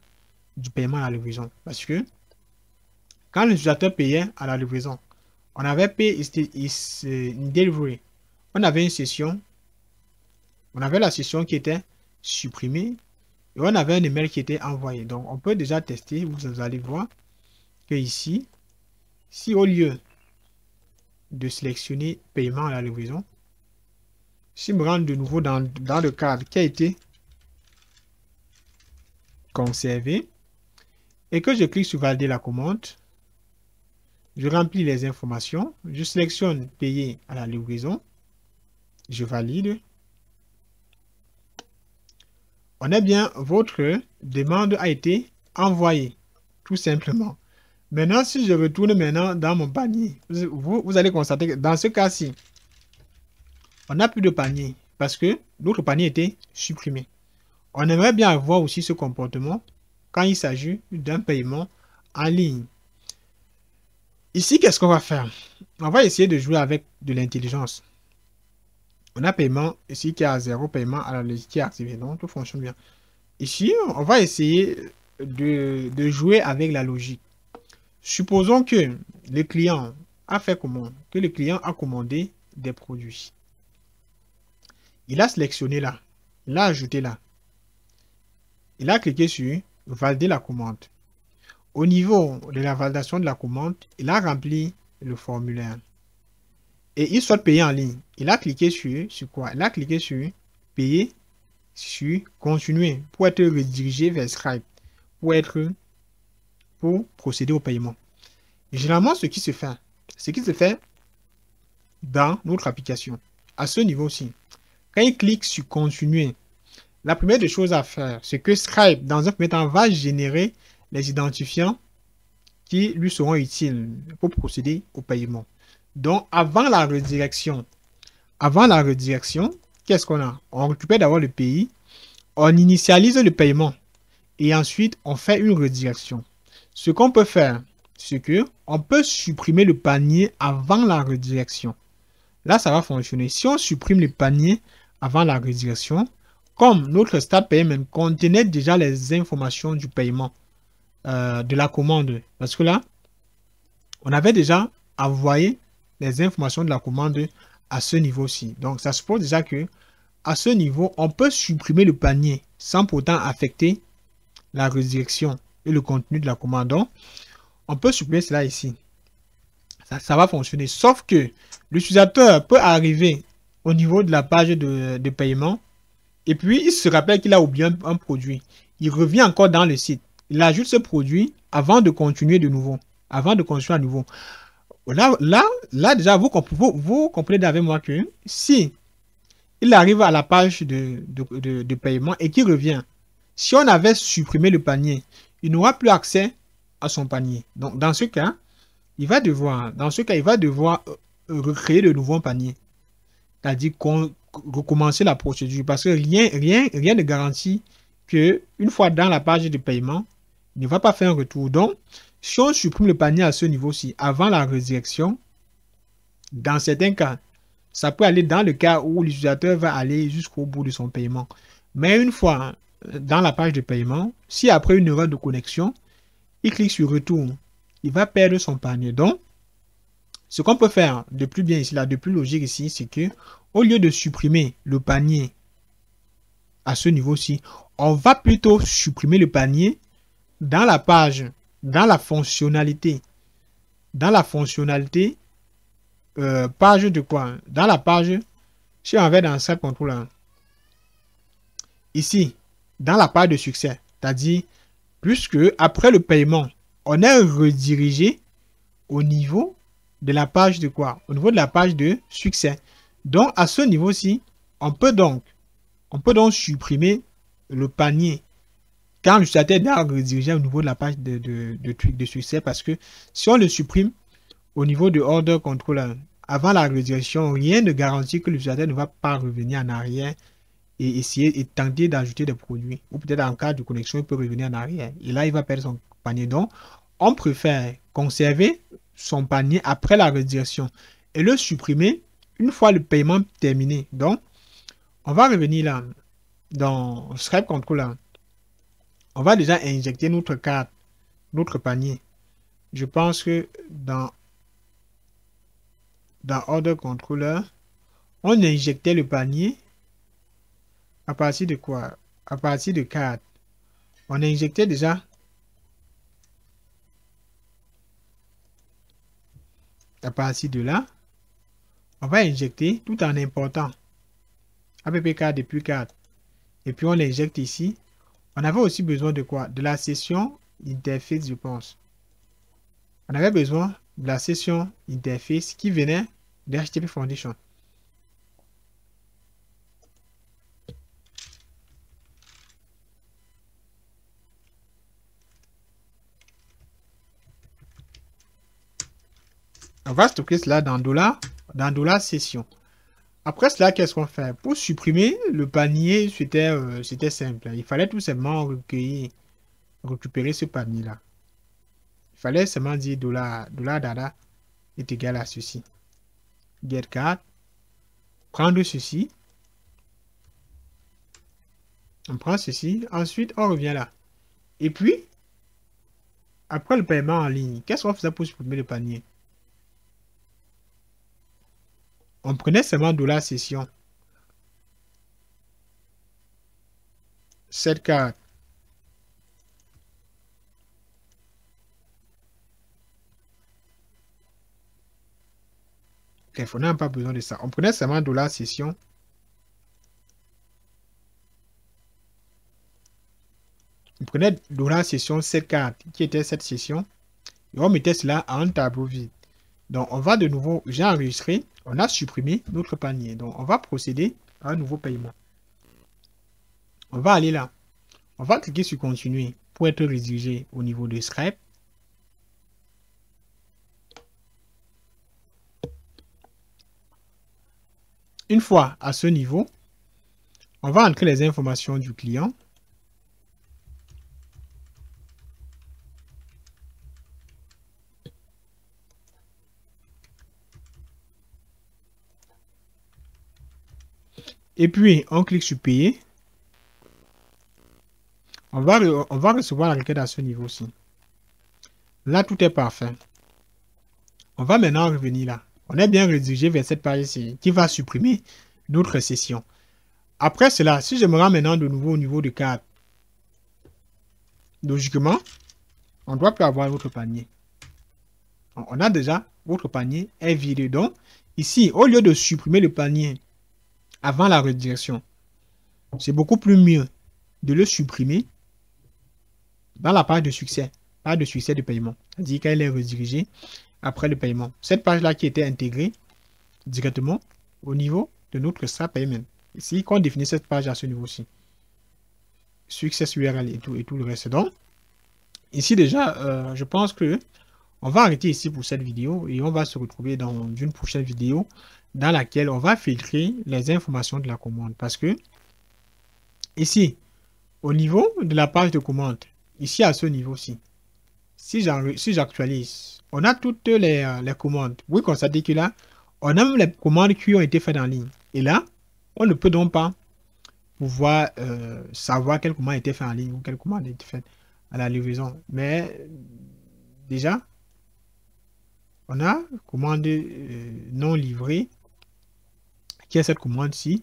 du paiement à la livraison. Parce que quand l'utilisateur payait à la livraison, on avait payé une delivery. On avait une session, on avait la session qui était supprimée et on avait un email qui était envoyé. Donc, on peut déjà tester. Vous allez voir que ici, si au lieu de sélectionner paiement à la livraison, si je me rends de nouveau dans le cadre qui a été conservé et que je clique sur valider la commande, je remplis les informations, je sélectionne payer à la livraison, je valide. On est bien, votre demande a été envoyée, tout simplement. Maintenant, si je retourne maintenant dans mon panier, vous allez constater que dans ce cas-ci, on n'a plus de panier parce que notre panier était supprimé. On aimerait bien avoir aussi ce comportement quand il s'agit d'un paiement en ligne. Ici, qu'est-ce qu'on va faire? On va essayer de jouer avec de l'intelligence. On a paiement ici qui est à 0, paiement à la liste qui est activé. Donc, tout fonctionne bien. Ici, on va essayer de jouer avec la logique. Supposons que le client a fait commande, que le client a commandé des produits. Il a sélectionné là, il a ajouté là. Il a cliqué sur valider la commande. Au niveau de la validation de la commande, il a rempli le formulaire. Et il souhaite payer en ligne. Il a cliqué sur quoi? Il a cliqué sur payer, sur continuer pour être redirigé vers Stripe, pour procéder au paiement. Et généralement, ce qui se fait dans notre application, à ce niveau-ci, quand il clique sur continuer, la première des choses à faire, c'est que Stripe, dans un premier temps, va générer les identifiants qui lui seront utiles pour procéder au paiement. Donc, avant la redirection, qu'est-ce qu'on a? On récupère d'abord le pays, on initialise le paiement et ensuite, on fait une redirection. Ce qu'on peut faire, c'est que on peut supprimer le panier avant la redirection. Là, ça va fonctionner. Si on supprime le panier avant la redirection, comme notre start payment contenait déjà les informations du paiement de la commande, parce que là, on avait déjà envoyé les informations de la commande à ce niveau-ci. Donc, ça suppose déjà que à ce niveau, on peut supprimer le panier sans pourtant affecter la redirection et le contenu de la commande. Donc, on peut supprimer cela ici. Ça va fonctionner. Sauf que l'utilisateur peut arriver au niveau de la page de paiement et puis il se rappelle qu'il a oublié un produit. Il revient encore dans le site. Il ajoute ce produit avant de continuer de nouveau. Avant de continuer à nouveau. Là déjà, vous comprenez avec moi que si il arrive à la page de paiement et qu'il revient, si on avait supprimé le panier, il n'aura plus accès à son panier. Donc, dans ce cas, il va devoir recréer de nouveaux paniers. C'est-à-dire recommencer la procédure. Parce que rien ne garantit qu'une fois dans la page de paiement, il ne va pas faire un retour. Donc, si on supprime le panier à ce niveau-ci, avant la redirection, dans certains cas, ça peut aller dans le cas où l'utilisateur va aller jusqu'au bout de son paiement. Mais une fois dans la page de paiement, si après une erreur de connexion, il clique sur retour, il va perdre son panier. Donc, Ce qu'on peut faire de plus bien ici, là, de plus logique ici, c'est que au lieu de supprimer le panier à ce niveau-ci, on va plutôt supprimer le panier dans la page, dans la fonctionnalité. Dans la fonctionnalité, page de quoi? Dans la page, si on va dans Stripe Controller, ici, dans la page de succès, c'est-à-dire, puisque après le paiement, on est redirigé au niveau de la page de quoi? Au niveau de la page de succès. Donc, à ce niveau-ci, on peut donc supprimer le panier quand l'utilisateur est redirigé au niveau de la page de succès, parce que si on le supprime au niveau de Order Controller avant la redirection, rien ne garantit que l'utilisateur ne va pas revenir en arrière et essayer et tenter d'ajouter des produits. Ou peut-être en cas de connexion, il peut revenir en arrière. Et là, il va perdre son panier. Donc, on préfère conserver son panier après la redirection et le supprimer une fois le paiement terminé. Donc, on va revenir là dans Stripe Controller. On va déjà injecter notre carte, notre panier. Je pense que dans Order Controller, on injectait le panier à partir de quoi? À partir de carte. On injectait déjà à partir de là. On va injecter tout en important AppCard depuis carte. Et puis on l'injecte ici. On avait aussi besoin de quoi? De la session interface, je pense. On avait besoin de la session interface qui venait de HTTP Foundation. On va stocker cela dans $session. Après cela, qu'est-ce qu'on fait? Pour supprimer le panier, c'était simple. Il fallait tout simplement récupérer ce panier-là. Il fallait seulement dire $data est égal à ceci. Get card. Prendre ceci. On prend ceci. Ensuite, on revient là. Et puis, après le paiement en ligne, qu'est-ce qu'on faisait pour supprimer le panier? On prenait seulement $session. Cette carte. Bref, on n'a pas besoin de ça. On prenait seulement $session. On prenait $session, cette carte qui était cette session. Et on mettait cela en tableau vide. Donc, on va de nouveau, j'ai enregistré, on a supprimé notre panier. Donc, on va procéder à un nouveau paiement. On va aller là. On va cliquer sur continuer pour être redirigé au niveau de Stripe. Une fois à ce niveau, on va entrer les informations du client. Et puis, on clique sur payer. On va recevoir la requête à ce niveau-ci. Là, tout est parfait. On va maintenant revenir là. On est bien redirigé vers cette page ici qui va supprimer notre session. Après cela, si je me rends maintenant de nouveau au niveau de carte, logiquement, on doit plus avoir votre panier. On a déjà, votre panier est vide. Donc, ici, au lieu de supprimer le panier avant la redirection, c'est beaucoup plus mieux de le supprimer dans la page de succès de paiement. C'est-à-dire qu'elle est redirigée après le paiement. Cette page-là qui était intégrée directement au niveau de notre Stripe Payment. Ici, qu'on définit cette page à ce niveau-ci. Success URL et tout le reste. Donc, ici déjà, je pense que on va arrêter ici pour cette vidéo et on va se retrouver dans une prochaine vidéo dans laquelle on va filtrer les informations de la commande. Parce que ici, au niveau de la page de commande, ici à ce niveau-ci, si j'actualise, on a toutes les commandes. Oui, constatez que là, on a même les commandes qui ont été faites en ligne. Et là, on ne peut donc pas pouvoir savoir quelle commande a été faite en ligne ou quelle commande a été faite à la livraison. Mais déjà, On a commande non livrée, qui est cette commande-ci.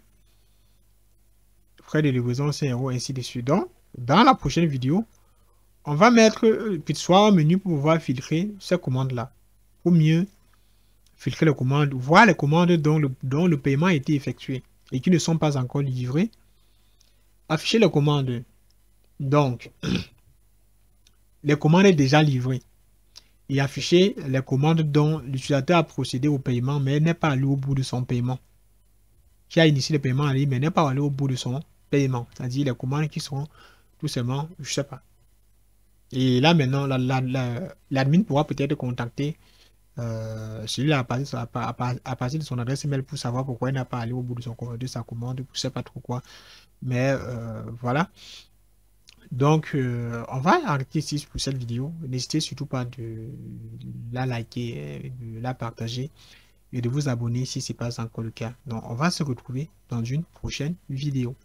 Frais de livraison 5 €, ainsi de suite. Donc, dans la prochaine vidéo, on va mettre soit un menu pour pouvoir filtrer ces commandes-là. Pour mieux filtrer les commandes, voir les commandes dont le paiement a été effectué et qui ne sont pas encore livrées. Afficher les commandes. Donc, les commandes déjà livrées. Et afficher les commandes dont l'utilisateur a procédé au paiement, mais n'est pas allé au bout de son paiement. Qui a initié le paiement en ligne, mais n'est pas allé au bout de son paiement. C'est-à-dire les commandes qui sont tout simplement, je ne sais pas. Et là, maintenant, l'admin pourra peut-être contacter celui-là à partir de son adresse email pour savoir pourquoi il n'a pas allé au bout de sa commande, je ne sais pas trop quoi. Mais voilà. Donc, on va arrêter ici pour cette vidéo. N'hésitez surtout pas de la liker, de la partager et de vous abonner si ce n'est pas encore le cas. Donc, on va se retrouver dans une prochaine vidéo.